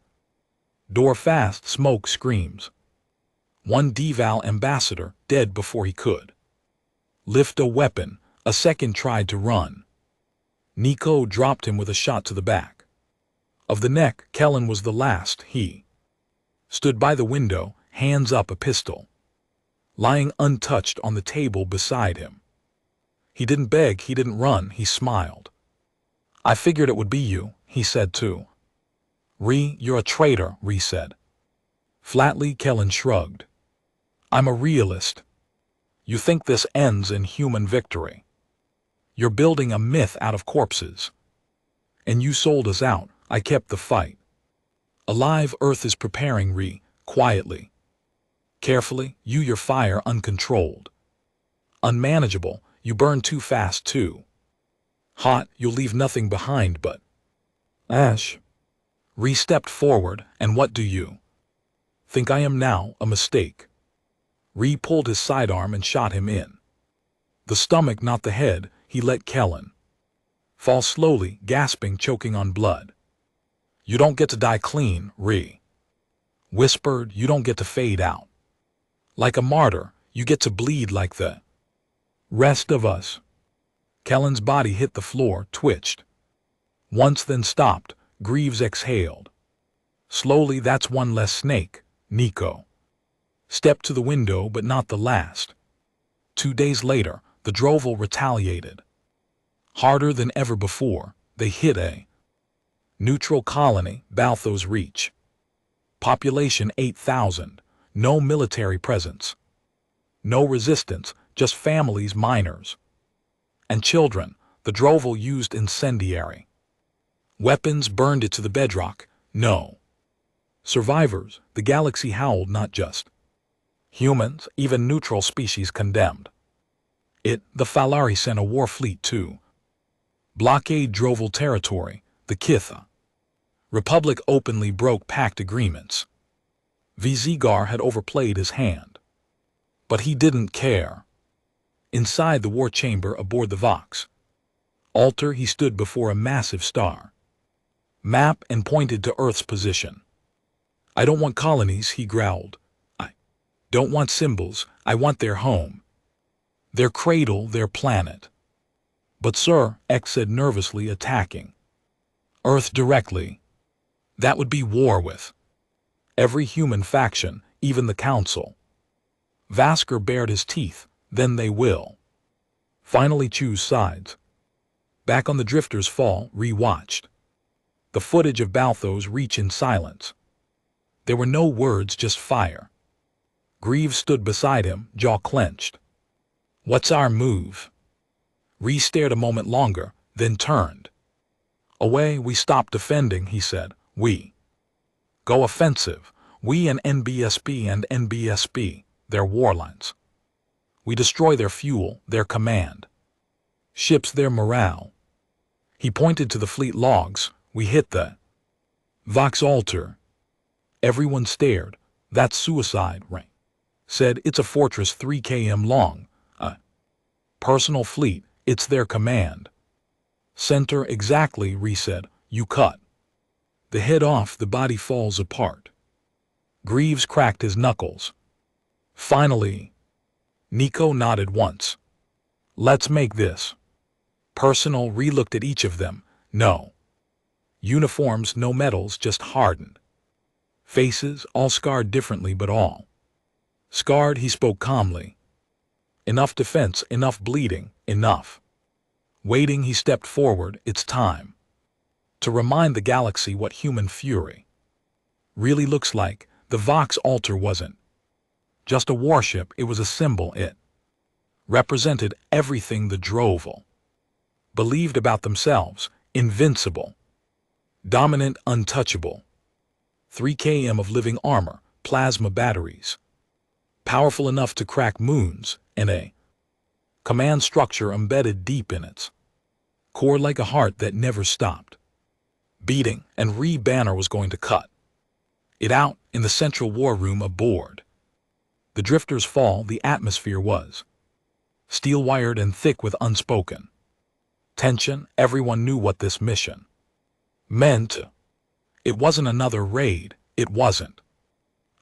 S1: door fast. Smoke screams. One Deval ambassador dead before he could lift a weapon. A second tried to run. Nico dropped him with a shot to the back of the neck. Kellen was the last. He stood by the window, hands up, a pistol lying untouched on the table beside him. He didn't beg, he didn't run, he smiled. I figured it would be you, he said too. Ree, you're a traitor, Ree said. Flatly, Kellen shrugged. I'm a realist. You think this ends in human victory. You're building a myth out of corpses. And you sold us out. I kept the fight alive. Earth is preparing, Ree, quietly. Carefully, your fire uncontrolled. Unmanageable, you burn too fast too. Hot, you'll leave nothing behind but ash. Ree stepped forward. And what do you think I am now? A mistake. Ree pulled his sidearm and shot him in the stomach, not the head. He let Kellen fall slowly, gasping, choking on blood. You don't get to die clean, Ree whispered. You don't get to fade out like a martyr. You get to bleed like the rest of us. Kellen's body hit the floor, twitched once, then stopped. Greaves exhaled slowly. That's one less snake. Nico stepped to the window, but not the last. 2 days later, the Droval retaliated harder than ever before. They hit a neutral colony, Balthos Reach. Population 8,000. No military presence. No resistance, just families, minors, and children. The Droval used incendiary weapons, burned it to the bedrock. No survivors. The galaxy howled. Not just humans, even neutral species condemned it. The Falari sent a war fleet to blockade Droval territory. The Kitha Republic openly broke Pact agreements. Vizigar had overplayed his hand, but he didn't care. Inside the war chamber aboard the Vox altar, he stood before a massive star map and pointed to Earth's position. I don't want colonies, he growled. I don't want symbols. I want their home, their cradle, their planet. But sir, X said nervously, attacking Earth directly, that would be war with every human faction, even the Council. Vasker bared his teeth. Then they will finally choose sides. Back on the Drifter's fall, re-watched the footage of Balthos Reach in silence. There were no words, just fire. Greaves stood beside him, jaw clenched. What's our move? Ree stared a moment longer, then turned. Away, we stop defending, he said. We go offensive. We and NBSP, their warlines. We destroy their fuel, their command. Ships their morale. He pointed to the fleet logs. We hit the Vox Altar. Everyone stared. That's suicide, Ray said. It's a fortress 3 km long. A personal fleet. It's their command center. Exactly, Ree said. You cut the head off, the body falls apart. Greaves cracked his knuckles. Finally, Nico nodded once. Let's make this personal. Ree looked at each of them. No uniforms, no medals, just hardened faces, all scarred differently, but all scarred. He spoke calmly. Enough defense, enough bleeding, enough waiting. He stepped forward. It's time to remind the galaxy what human fury really looks like. The Vox Altar wasn't just a warship, it was a symbol. It represented everything the Droval believed about themselves: invincible, dominant, untouchable. 3 km of living armor, plasma batteries, powerful enough to crack moons, and a command structure embedded deep in its core like a heart that never stopped beating. And Ree Banner was going to cut it out in the central war room aboard the Drifter's Fall. The atmosphere was steel-wired and thick with unspoken tension. Everyone knew what this mission meant. It wasn't another raid. It wasn't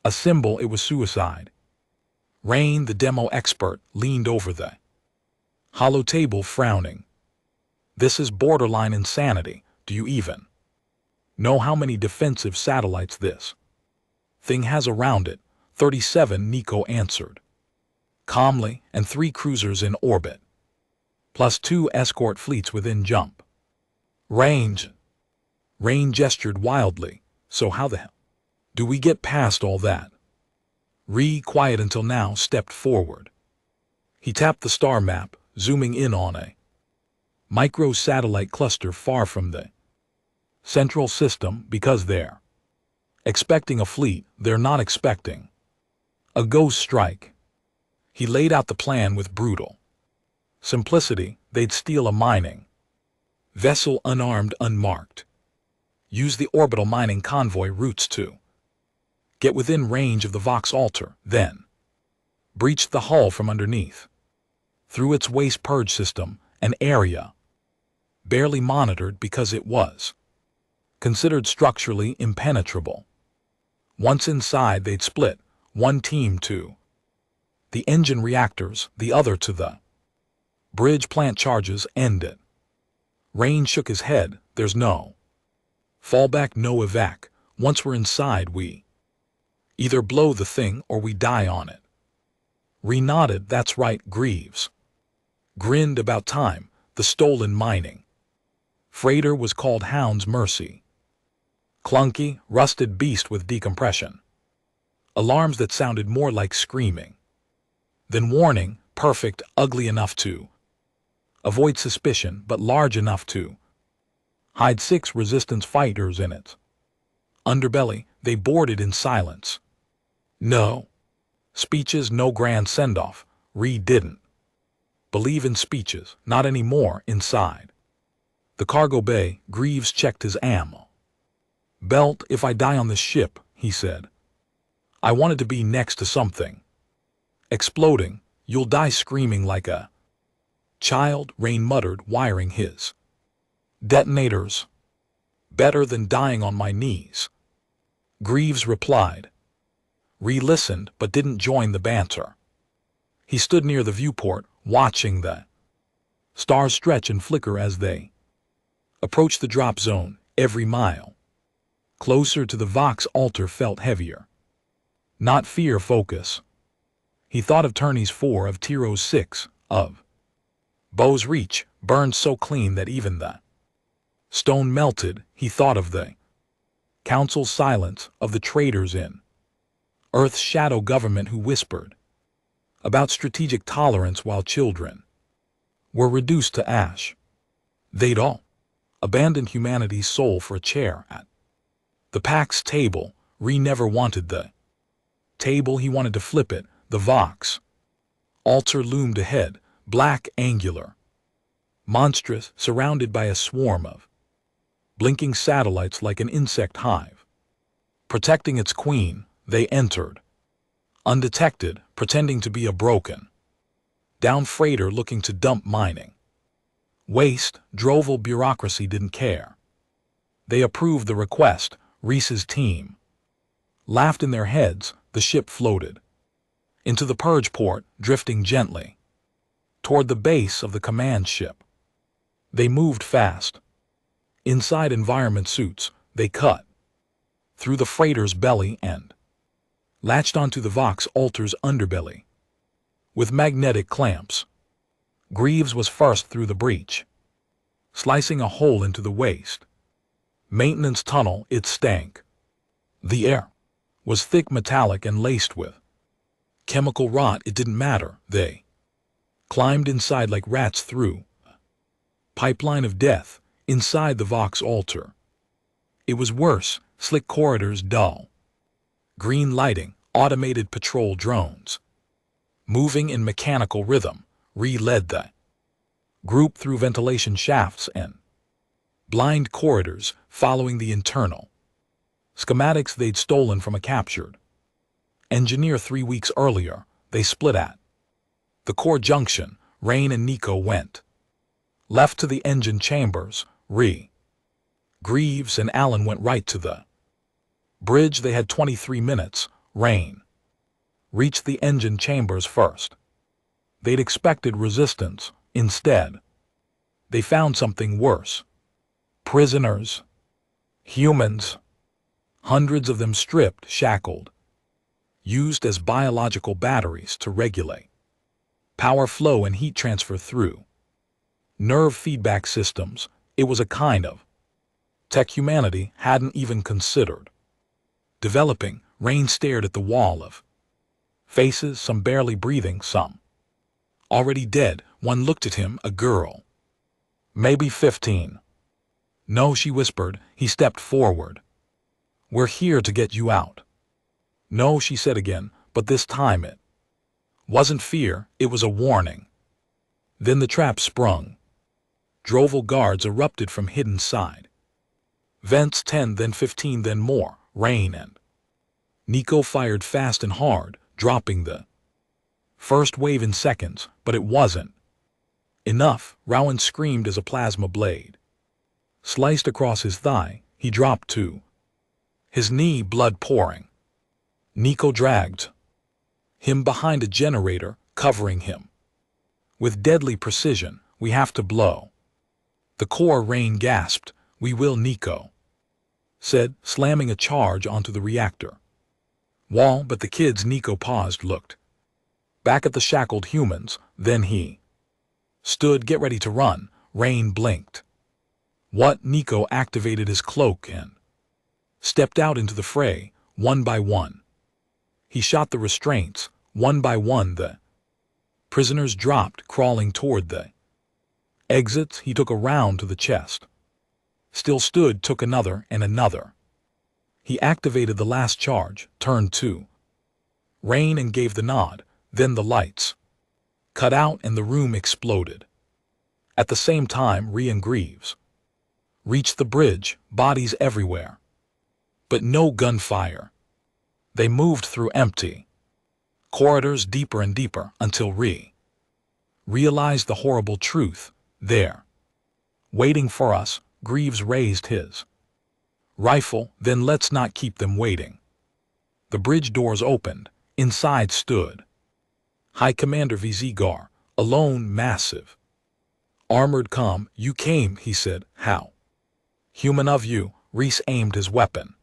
S1: a symbol. It was suicide. Rain, the demo expert, leaned over the hollow table, frowning. This is borderline insanity. Do you even know how many defensive satellites this thing has around it? 37, Nico answered calmly, and 3 cruisers in orbit, plus 2 escort fleets within jump range. Rain gestured wildly. So how the hell do we get past all that? Ree, quiet until now, stepped forward. He tapped the star map, zooming in on a micro-satellite cluster far from the central system. Because they're expecting a fleet, they're not expecting a ghost strike. He laid out the plan with brutal simplicity. They'd steal a mining vessel, unarmed, unmarked, use the orbital mining convoy routes to get within range of the Vox Altar, then breach the hull from underneath through its waste purge system, an area barely monitored because it was considered structurally impenetrable. Once inside, they'd split, one team to the engine reactors, the other to the bridge plant. Charges ended. Rain shook his head. There's no fallback, no evac. Once we're inside, we either blow the thing or we die on it. Ree nodded. That's right. Greaves grinned. About time. The stolen mining freighter was called Hound's Mercy. Clunky, rusted beast with decompression alarms that sounded more like screaming than warning. Perfect, ugly enough to avoid suspicion, but large enough to hide 6 resistance fighters in its underbelly. They boarded in silence. No speeches, no grand send-off. Ree didn't believe in speeches, not anymore. Inside the cargo bay, Greaves checked his ammo belt. If I die on this ship, he said, I wanted to be next to something exploding. You'll die screaming like a child, Rain muttered, wiring his detonators. Better than dying on my knees, Greaves replied. Ree listened, but didn't join the banter. He stood near the viewport, watching the stars stretch and flicker as they approached the drop zone. Every mile closer to the Vox Altar felt heavier. Not fear, focus. He thought of Turney's 4, of Tiro's 6, of Bo's reach, burned so clean that even the stone melted. He thought of the council's silence, of the traitors in Earth's shadow government who whispered about strategic tolerance while children were reduced to ash. They'd all abandoned humanity's soul for a chair at the Pact's table. Ree never wanted the table, he wanted to flip it. The Vox altar loomed ahead, black, angular, monstrous, surrounded by a swarm of blinking satellites like an insect hive. Protecting its queen, they entered, undetected, pretending to be a broken down freighter looking to dump mining waste. Droval bureaucracy didn't care. They approved the request. Reese's team laughed in their heads. The ship floated into the purge port, drifting gently toward the base of the command ship. They moved fast. Inside environment suits, they cut through the freighter's belly and latched onto the Vox altar's underbelly with magnetic clamps. Greaves was first through the breach, slicing a hole into the waste maintenance tunnel. It stank. The air was thick, metallic, and laced with chemical rot. It didn't matter. They climbed inside like rats through a pipeline of death. Inside the Vox altar, it was worse. Slick corridors, dull green lighting, automated patrol drones moving in mechanical rhythm. Ree led the group through ventilation shafts and blind corridors, following the internal schematics they'd stolen from a captured engineer 3 weeks earlier. They split at the core junction. Rain and Nico went left to the engine chambers. Ree, Greaves, and Allen went right to the bridge. They had 23 minutes. Rain reached the engine chambers first. They'd expected resistance. Instead, they found something worse. Prisoners. Humans. Hundreds of them stripped, shackled, used as biological batteries to regulate power flow and heat transfer through nerve feedback systems. It was a kind of tech humanity hadn't even considered developing. Rain stared at the wall of faces, some barely breathing, some already dead. One looked at him, a girl, maybe 15. No, she whispered. He stepped forward. We're here to get you out. No, she said again, but this time it wasn't fear, it was a warning. Then the trap sprung. Droval guards erupted from hidden side vents. 10, then 15, then more. Rain and Nico fired fast and hard, dropping the first wave in seconds, but it wasn't enough. Rowan screamed as a plasma blade sliced across his thigh. He dropped to his knee, blood pouring. Nico dragged him behind a generator, covering him with deadly precision. We have to blow the core. Rain gasped. We will, Nico said, slamming a charge onto the reactor wall. But the kids. Nico paused, looked back at the shackled humans. Then he stood. Get ready to run. Rain blinked. What? Nico activated his cloak and stepped out into the fray. One by one, he shot the restraints. One by one, the prisoners dropped, crawling toward the exits. He took a round to the chest. Still stood, took another and another. He activated the last charge, turned to Rain and gave the nod. Then the lights cut out and the room exploded. At the same time, Ree and Greaves reached the bridge, bodies everywhere, but no gunfire. They moved through empty corridors, deeper and deeper, until Ree realized the horrible truth. There, waiting for us. Greaves raised his rifle. Then let's not keep them waiting. The bridge doors opened. Inside stood High Commander Vizigar, alone, massive, armored. Come, you came, he said. How human of you. Reese aimed his weapon.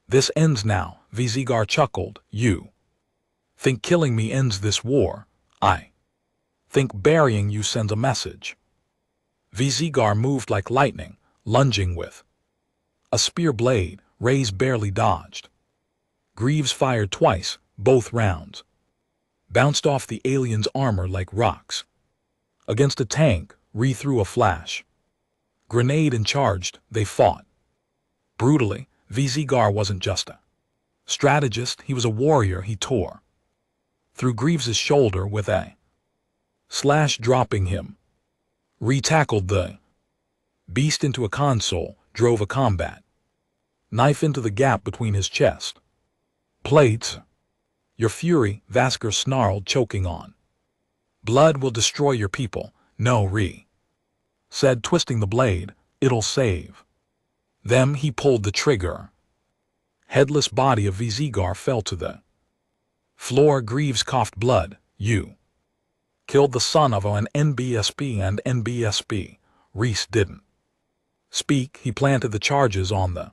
S1: This ends now, Vizigar chuckled. You think killing me ends this war? I think burying you sends a message. Vizigar moved like lightning, lunging with a spear blade. Reyes barely dodged. Greaves fired twice, both rounds bounced off the alien's armor like rocks. Against a tank, Ree threw a flash. Grenade and charged, they fought. Brutally, Vizigar wasn't just a strategist, he was a warrior. He tore through Greaves's shoulder with a slash, dropping him. Ree tackled the beast into a console, drove a combat knife into the gap between his chest plates. Your fury, Vasker snarled, choking on blood, will destroy your people. No, Ree said, twisting the blade, it'll save them. He pulled the trigger. Headless body of Vizigar fell to the floor. Greaves coughed blood. You killed the son of an NBSP and NBSP. Reese didn't speak. He planted the charges on the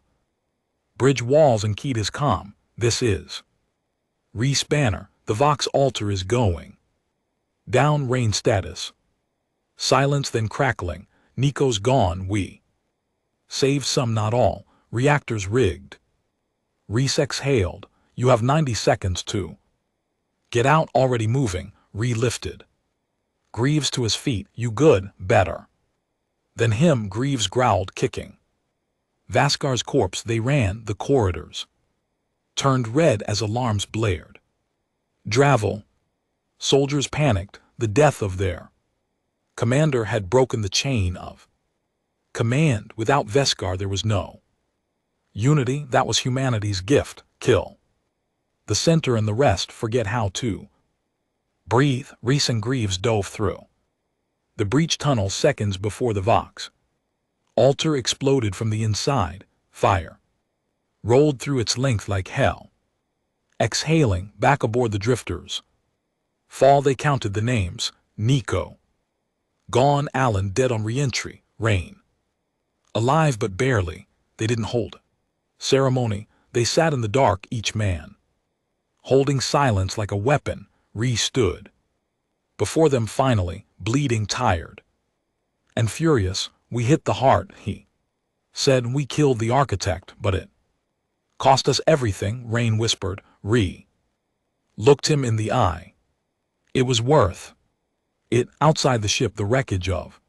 S1: bridge walls and keyed his comm. This is Reese Banner. The Vox altar is going down. Rain status. Silence, then crackling. Nico's gone. We saved some, not all. Reactors rigged. Reese exhaled. You have 90 seconds to get out. Already moving. Ree lifted Greaves to his feet. You good? Better than him, Greaves growled, kicking Vaskar's corpse. They ran. The corridors turned red as alarms blared. Dravel. Soldiers panicked. The death of their commander had broken the chain of command. Without Veskar there was no unity. That was humanity's gift. Kill the center and the rest forget how to breathe. Reese and Greaves dove through the breach tunnel seconds before the Vox altar exploded from the inside. Fire rolled through its length like hell. Exhaling, back aboard the drifters fall, they counted the names. Nico gone, Alan dead on re-entry, Rain alive but barely. They didn't hold ceremony. They sat in the dark, each man holding silence like a weapon. Ree stood before them finally, bleeding, tired, and furious. We hit the heart, he said. We killed the architect, but it cost us everything, Rain whispered. Ree looked him in the eye. It was worth it. Outside the ship, the wreckage of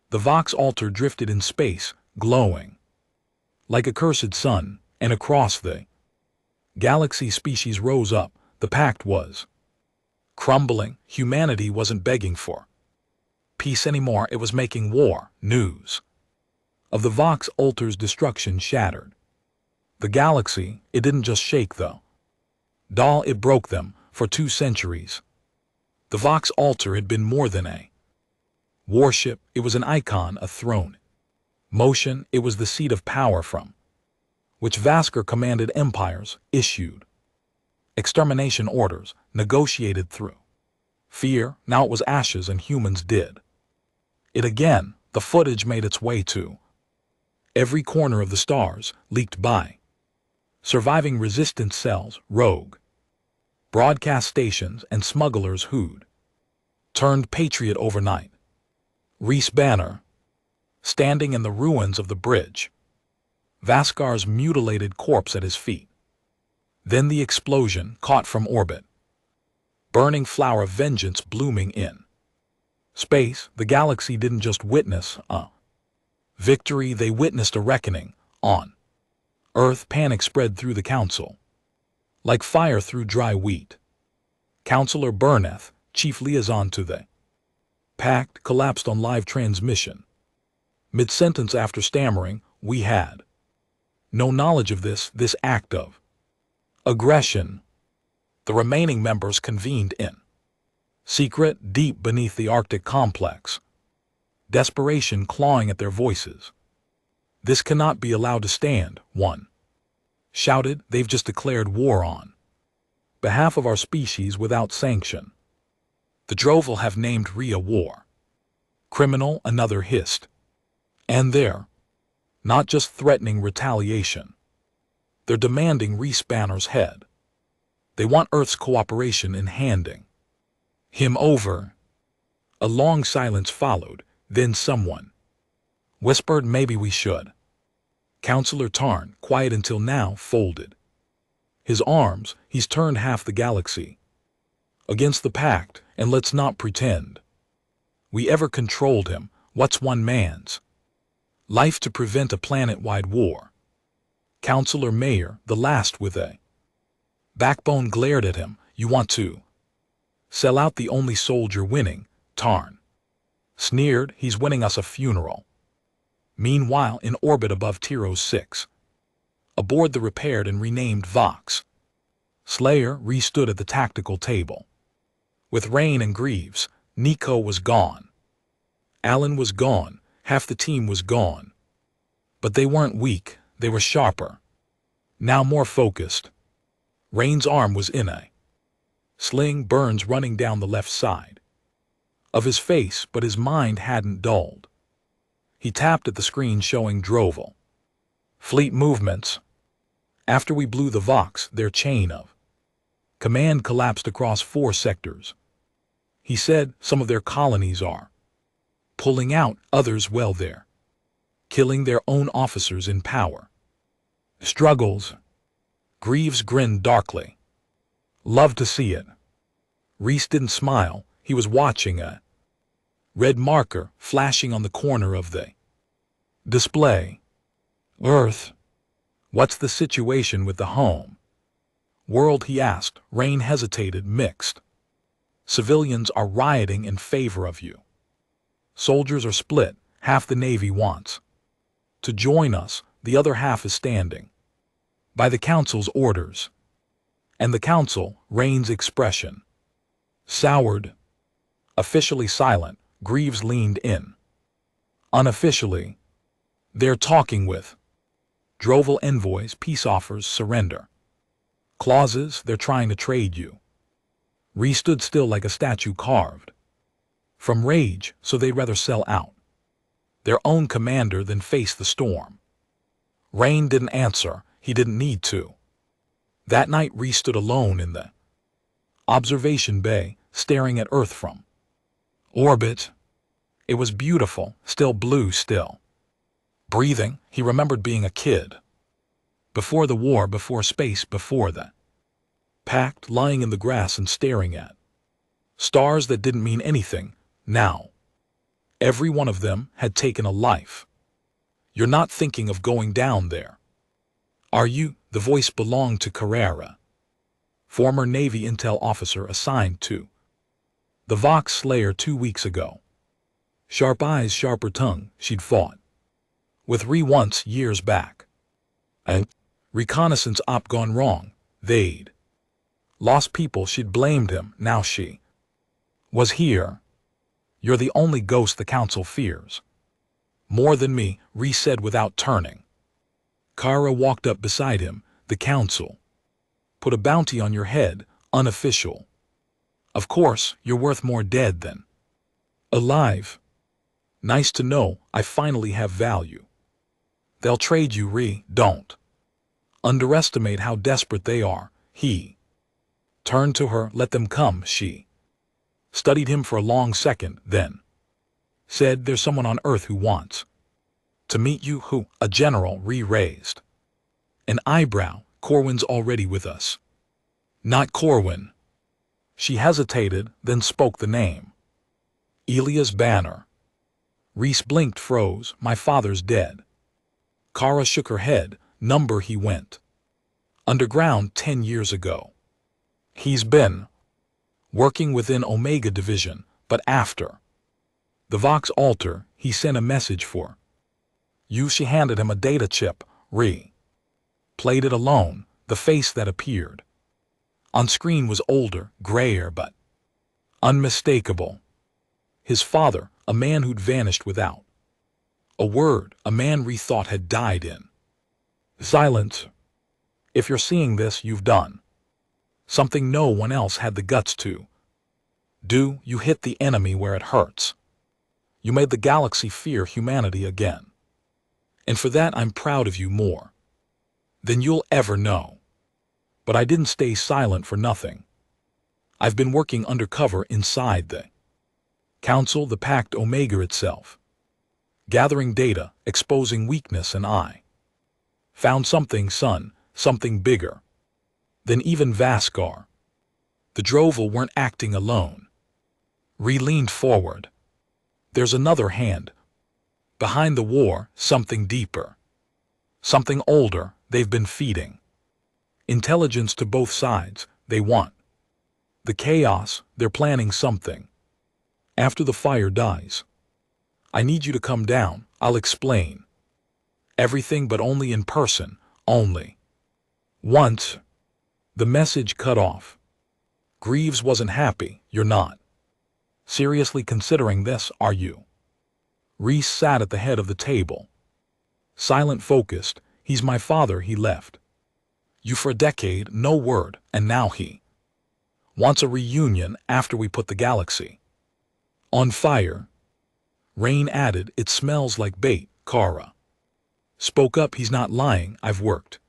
S1: the Vox altar drifted in space, glowing like a cursed sun, and across the galaxy species rose up. The Pact was crumbling. Humanity wasn't begging for peace anymore. It was making war. News of the Vox altar's destruction shattered the galaxy. It didn't just shake the doll, it broke them. For 2 centuries, the Vox altar had been more than a warship. It was an icon, a throne motion. It was the seat of power from which Vasker commanded empires, issued extermination orders, negotiated through fear. Now it was ashes, and humans did it again. The footage made its way to every corner of the stars, leaked by surviving resistance cells, rogue broadcast stations, and smugglers who'd turned patriot overnight. Reese Banner standing in the ruins of the bridge, Vaskar's mutilated corpse at his feet. Then the explosion, caught from orbit, burning flower of vengeance blooming in space. The galaxy didn't just witness a victory, they witnessed a reckoning. On Earth, panic spread through the council like fire through dry wheat. Counselor Burneth, chief liaison to the Pact, collapsed on live transmission. Mid-sentence, after stammering, we had no knowledge of this act of aggression. The remaining members convened in secret, deep beneath the Arctic complex, desperation clawing at their voices. This cannot be allowed to stand, one shouted. They've just declared war on behalf of our species without sanction. The Droval have named Rhea war criminal, another hissed. And they're not just threatening retaliation. They're demanding Reese Banner's head. They want Earth's cooperation in handing him over. A long silence followed, then someone whispered, maybe we should. Counselor Tarn, quiet until now, folded his arms. He's turned half the galaxy Against the Pact, and let's not pretend we ever controlled him. What's one man's life to prevent a planet-wide war? Councilor Mayor, the last with a backbone, glared at him. You want to sell out the only soldier winning? Tarn sneered. He's winning us a funeral. Meanwhile, in orbit above Tyros 6, aboard the repaired and renamed Vox, Slayer re-stood at the tactical table. With Rain and Greaves, Nico was gone. Alan was gone. Half the team was gone. But they weren't weak. They were sharper. Now more focused. Rain's arm was in a sling, burns running down the left side of his face, but his mind hadn't dulled. He tapped at the screen showing Droval fleet movements. After we blew the Vox, their chain of command collapsed across 4 sectors. He said some of their colonies are pulling out, others, well, they're killing their own officers in power. Struggles. Greaves grinned darkly. Love to see it. Reese didn't smile. He was watching a red marker flashing on the corner of the display. Earth. What's the situation with the home world? He asked. Rain hesitated. Mixed. Civilians are rioting in favor of you. Soldiers are split. Half the Navy wants to join us. The other half is standing by the Council's orders. And the Council, Rain's expression soured. Officially silent, Greaves leaned in. Unofficially, they're talking with Droval envoys, peace offers, surrender clauses. They're trying to trade you. Reese stood still like a statue carved from rage, so they'd rather sell out their own commander than face the storm. Rain didn't answer. He didn't need to. That night Reese stood alone in the observation bay, staring at Earth from orbit. It was beautiful, still blue, still breathing. He remembered being a kid. Before the war, before space, before the Pact, lying in the grass and staring at stars that didn't mean anything. Now, every one of them had taken a life. You're not thinking of going down there, are you? The voice belonged to Carrera, former Navy intel officer assigned to the Vox Slayer 2 weeks ago. Sharp eyes, sharper tongue. She'd fought with Ree once, years back. A reconnaissance op gone wrong. They'd lost people. She'd blamed him. Now she was here. You're the only ghost the Council fears. More than me, Ree said without turning. Kara walked up beside him. The Council put a bounty on your head, unofficial. Of course, you're worth more dead than alive. Nice to know I finally have value. They'll trade you, Ree. Don't underestimate how desperate they are. He turned to her. Let them come. She studied him for a long second, then said, there's someone on Earth who wants to meet you. Who? A general. Ree raised an eyebrow. Corwin's already with us. Not Corwin. She hesitated, then spoke the name. Elias Banner. Reese blinked, froze. My father's dead. Kara shook her head. Number. He went underground 10 years ago. He's been working within Omega Division, but after the Vox altar, he sent a message for you. She handed him a data chip. Ree played it alone. The face that appeared on screen was older, grayer, but unmistakable. His father, a man who'd vanished without a word, a man Ree thought had died in silence. If you're seeing this, you've done something no one else had the guts to do. You hit the enemy where it hurts. You made the galaxy fear humanity again. And for that I'm proud of you more than you'll ever know. But I didn't stay silent for nothing. I've been working undercover inside the Council, the Pact, Omega itself, gathering data, exposing weakness, and I found something, son, something bigger than even Vaskar. The Droval weren't acting alone. Ree leaned forward. There's another hand. Behind the war, something deeper. Something older they've been feeding. Intelligence to both sides, they want. The chaos, they're planning something. After the fire dies. I need you to come down, I'll explain. Everything but only in person, only. Once. The message cut off. Greaves wasn't happy, you're not. Seriously considering this, are you? Reese sat at the head of the table. Silent, focused. He's my father, he left. You for a decade, no word, and now he wants a reunion after we put the galaxy on fire. Rain added, it smells like bait, Kara. Spoke up, he's not lying, I've worked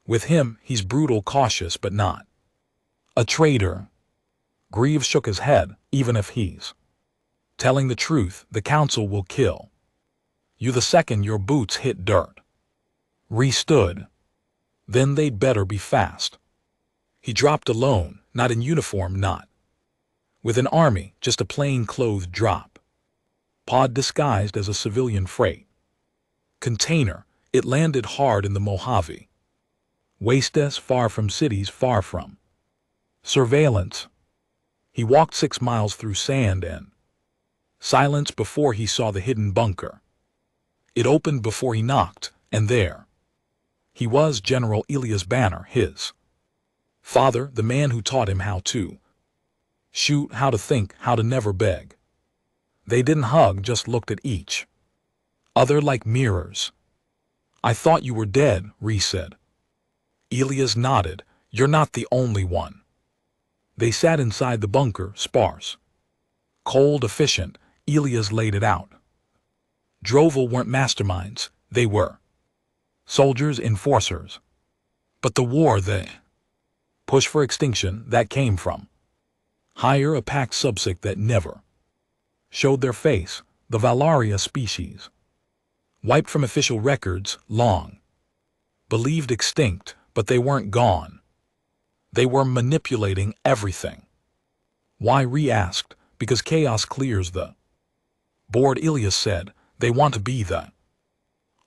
S1: with him, he's brutal, cautious, but not a traitor. Greaves shook his head, even if he's telling the truth, the council will kill you the second your boots hit dirt. Ree stood. Then they'd better be fast. He dropped alone, not in uniform, not with an army, just a plain-clothed drop pod disguised as a civilian freight container. It landed hard in the Mojave wastes, far from cities, far from surveillance. He walked 6 miles through sand and silence before he saw the hidden bunker. It opened before he knocked, and there he was, General Elias Banner, his father, the man who taught him how to shoot, how to think, how to never beg. They didn't hug, just looked at each other like mirrors. I thought you were dead, Ree said. Elias nodded. You're not the only one. They sat inside the bunker, sparse, cold, efficient. Elias laid it out. Droval weren't masterminds, they were soldiers, enforcers. But the war, the push for extinction, that came from higher, a Pact subsect that never showed their face, the Valaria species. Wiped from official records, long believed extinct, but they weren't gone. They were manipulating everything. Why, Ree asked. Because chaos clears the board, Elias said. They want to be the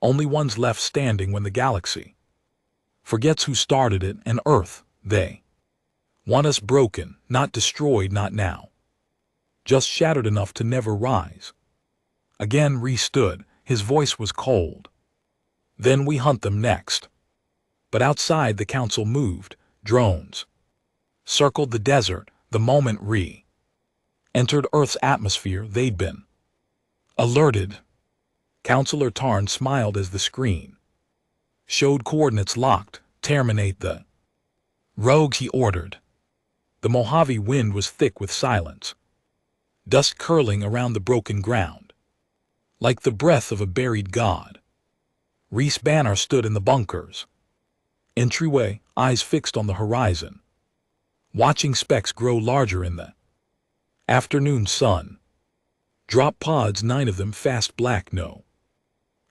S1: only ones left standing when the galaxy forgets who started it, and Earth, they want us broken, not destroyed, not now. Just shattered enough to never rise. Again Ree stood, his voice was cold. Then we hunt them next. But outside the council moved, drones circled the desert. The moment Ree entered Earth's atmosphere, they'd been alerted. Counselor Tarn smiled as the screen showed coordinates locked. Terminate the rogues, he ordered. The Mojave wind was thick with silence, dust curling around the broken ground, like the breath of a buried god. Reese Banner stood in the bunker's entryway, eyes fixed on the horizon, watching specks grow larger in the afternoon sun. Drop pods, 9 of them, fast, black, no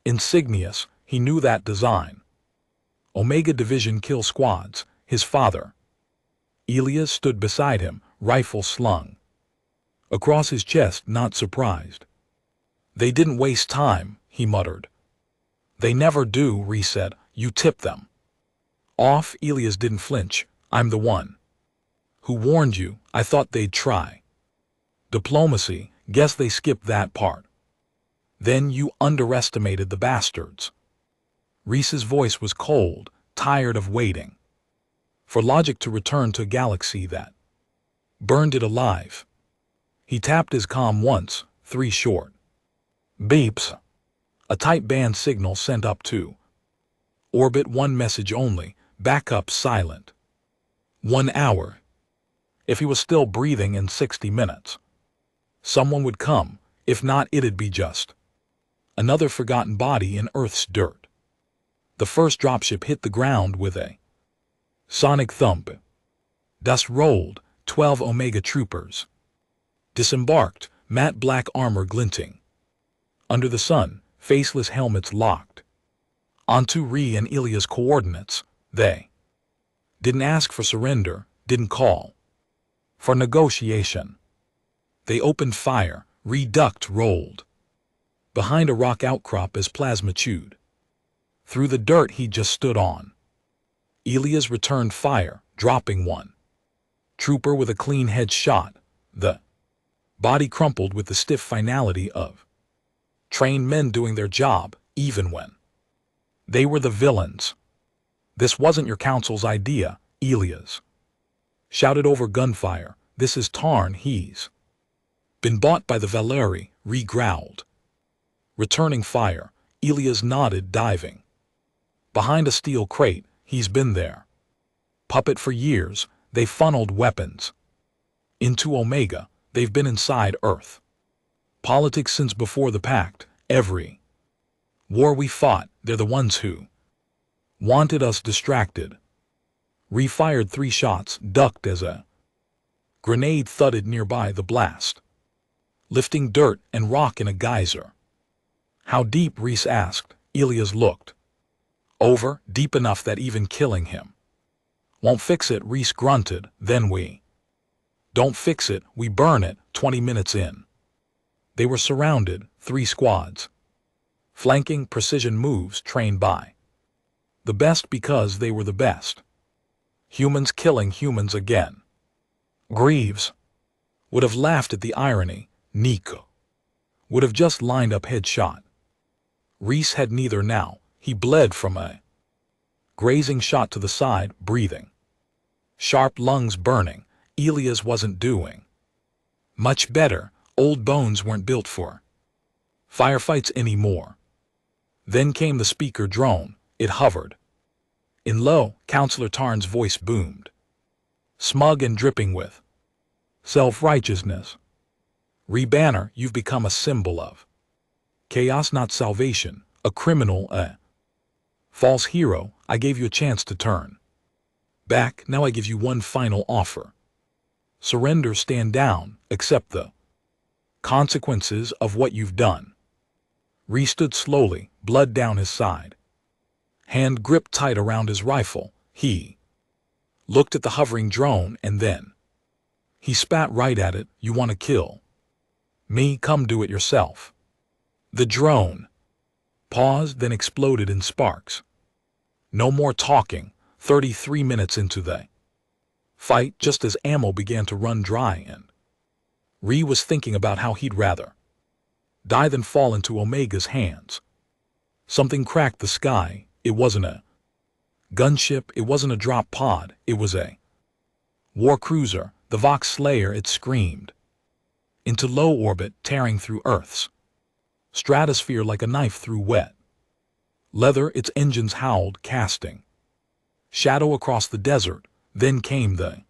S1: insignias. He knew that design. Omega Division kill squads. His father, Elias, stood beside him, rifle slung across his chest, not surprised. They didn't waste time, he muttered. They never do, Ree said. You tip them off. Elias didn't flinch. I'm the one who warned you. I thought they'd try diplomacy. Guess they skipped that part. Then you underestimated the bastards. Reese's voice was cold, tired of waiting for logic to return to a galaxy that burned it alive. He tapped his comm once, 3 short beeps. A tight band signal sent up to orbit, 1 message only, backup silent. 1 hour. If he was still breathing in 60 minutes, someone would come. If not, it'd be just another forgotten body in Earth's dirt. The first dropship hit the ground with a sonic thump. Dust rolled. 12 Omega troopers disembarked, matte black armor glinting under the sun, faceless helmets locked onto Ree and Elias coordinates. They didn't ask for surrender, didn't call For negotiation. They opened fire, reduct rolled. Behind a rock outcrop as plasma chewed through the dirt he just stood on. Elias returned fire, dropping one trooper with a clean head shot. The body crumpled with the stiff finality of trained men doing their job, even when they were the villains. This wasn't your council's idea, Elias shouted over gunfire. This is Tarn. He's been bought by the Valeri, growled. Returning fire, Elias nodded, diving behind a steel crate. He's been there. Puppet for years. They funneled weapons into Omega. They've been inside Earth politics since before the Pact. Every war we fought, they're the ones who wanted us distracted. Refired 3 shots, ducked as a grenade thudded nearby. The blast lifting dirt and rock in a geyser. How deep? Reese asked. Elias looked over. Deep enough that even killing him won't fix it, Reese grunted. Then we don't fix it, we burn it. 20 minutes in, they were surrounded, 3 squads. Flanking, precision moves trained by the best because they were the best. Humans killing humans again. Greaves would have laughed at the irony. Nico would have just lined up headshot. Reese had neither now. He bled from a grazing shot to the side, breathing sharp, lungs burning. Elias wasn't doing much better. Old bones weren't built for firefights anymore. Then came the speaker drone. It hovered in low. Counselor Tarn's voice boomed, smug and dripping with self-righteousness. Re-Banner, you've become a symbol of chaos, not salvation. A criminal, a false hero. I gave you a chance to turn back. Now I give you one final offer. Surrender, stand down, accept the consequences of what you've done. Reese stood slowly, blood down his side. Hand gripped tight around his rifle. He looked at the hovering drone and then he spat right at it. You want to kill me? Come do it yourself. The drone paused, then exploded in sparks. No more talking. 33 minutes into the fight, just as ammo began to run dry and Ree was thinking about how he'd rather die than fall into Omega's hands. Something cracked the sky. It wasn't a gunship, it wasn't a drop pod, it was a war cruiser, the Vox Slayer. It screamed into low orbit, tearing through Earth's stratosphere like a knife through wet leather. Its engines howled, casting shadow across the desert. Then came the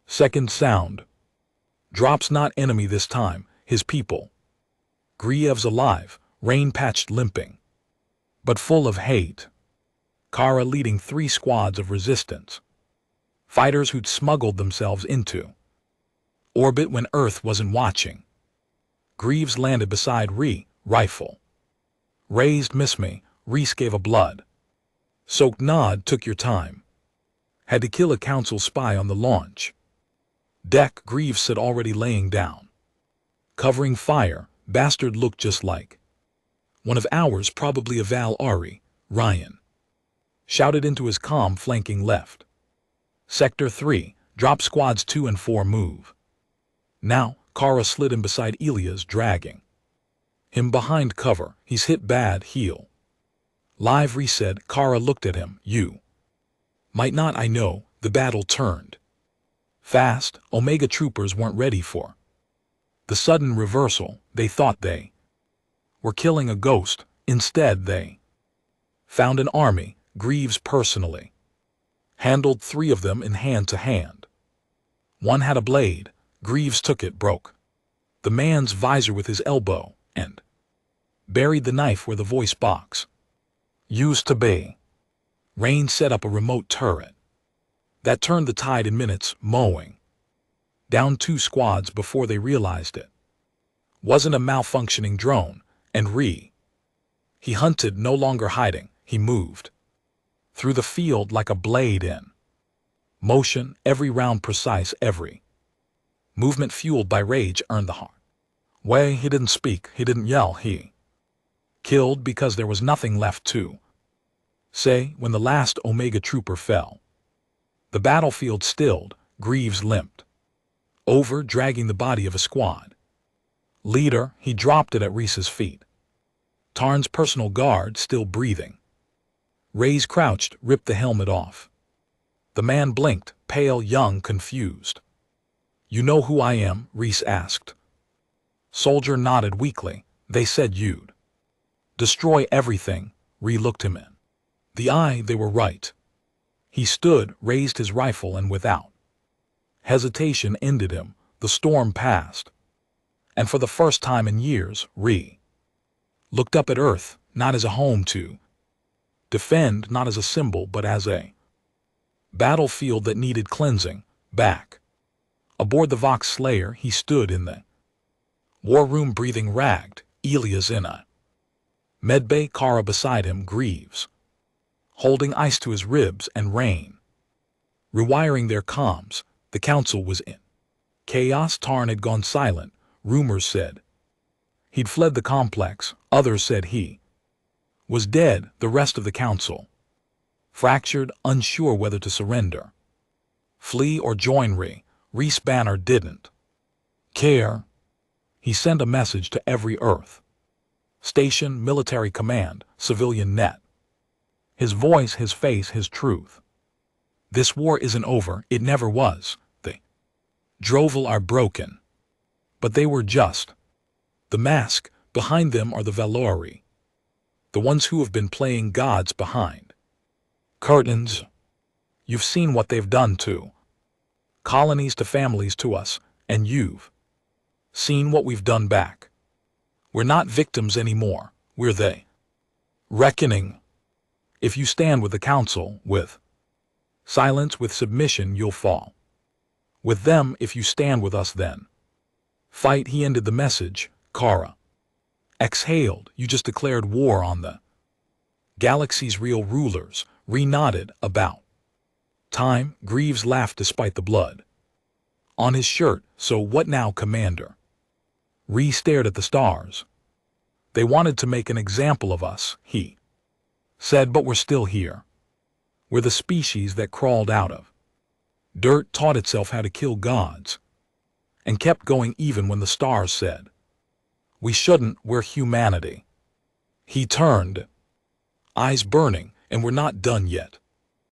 S1: second sound. Drops, not enemy this time, his people. Griev's alive, rain patched, limping, but full of hate. Kara leading 3 squads of resistance. Fighters who'd smuggled themselves into orbit when Earth wasn't watching. Greaves landed beside Ree, rifle raised. Miss me. Reese gave a blood-soaked nod. Took your time. Had to kill a council spy on the launch deck, Greaves said, already laying down. Covering fire. Bastard looked just like one of ours, probably a Val Ari. Ryan shouted into his comm, flanking left. Sector 3, drop squads 2 and 4 move. Now, Kara slid in beside Elias, dragging him behind cover. He's hit bad, heel. Live, Ree said. Kara looked at him. You might not, I know. The battle turned fast. Omega troopers weren't ready for the sudden reversal. They thought they were killing a ghost. Instead, they found an army. Greaves personally handled 3 of them in hand to hand. One had a blade. Greaves took it, broke the man's visor with his elbow, and buried the knife where the voice box used to be. Rain set up a remote turret that turned the tide in minutes, mowing down 2 squads before they realized it wasn't a malfunctioning drone. And he hunted, no longer hiding. He moved through the field like a blade in motion, every round precise, every Movement fueled by rage earned the heart. Way, he didn't speak, he didn't yell, he killed because there was nothing left to say when the last Omega trooper fell. The battlefield stilled, Greaves limped over, dragging the body of a squad leader. He dropped it at Reese's feet. Tarn's personal guard still breathing. Ray's crouched, ripped the helmet off. The man blinked, pale, young, confused. "You know who I am?" Reese asked. Soldier nodded weakly. "They said you'd destroy everything." Ree looked him in the eye. They were right. He stood, raised his rifle, and without hesitation ended him. The storm passed. And for the first time in years, Ree looked up at Earth, not as a home to defend, not as a symbol, but as a battlefield that needed cleansing. Back aboard the Vox Slayer, he stood in the war room, breathing ragged. Elia's in a medbay, Kara beside him, Greaves holding ice to his ribs, and Rain rewiring their comms. The council was in chaos. Tarn had gone silent. Rumors said he'd fled the complex. Others said he was dead. The rest of the council fractured, unsure whether to surrender, flee, or join Ree. Reese Banner didn't care. He sent a message to every Earth station, military command, civilian net. His voice, his face, his truth. This war isn't over. It never was. The Droval are broken. But they were just the mask. Behind them are the Valori, the ones who have been playing gods behind curtains. You've seen what they've done to colonies, to families, to us, and you've seen what we've done back. We're not victims anymore. We're they. Reckoning. If you stand with the council, with silence, with submission, you'll fall with them. If you stand with us, then fight. He ended the message. Kara exhaled. You just declared war on the galaxy's real rulers. Ree nodded. About time. Greaves laughed despite the blood on his shirt. So what now, Commander? Ree stared at the stars. They wanted to make an example of us, he said, but we're still here. We're the species that crawled out of dirt, taught itself how to kill gods, and kept going even when the stars said we shouldn't. We're humanity. He turned, eyes burning, and we're not done yet.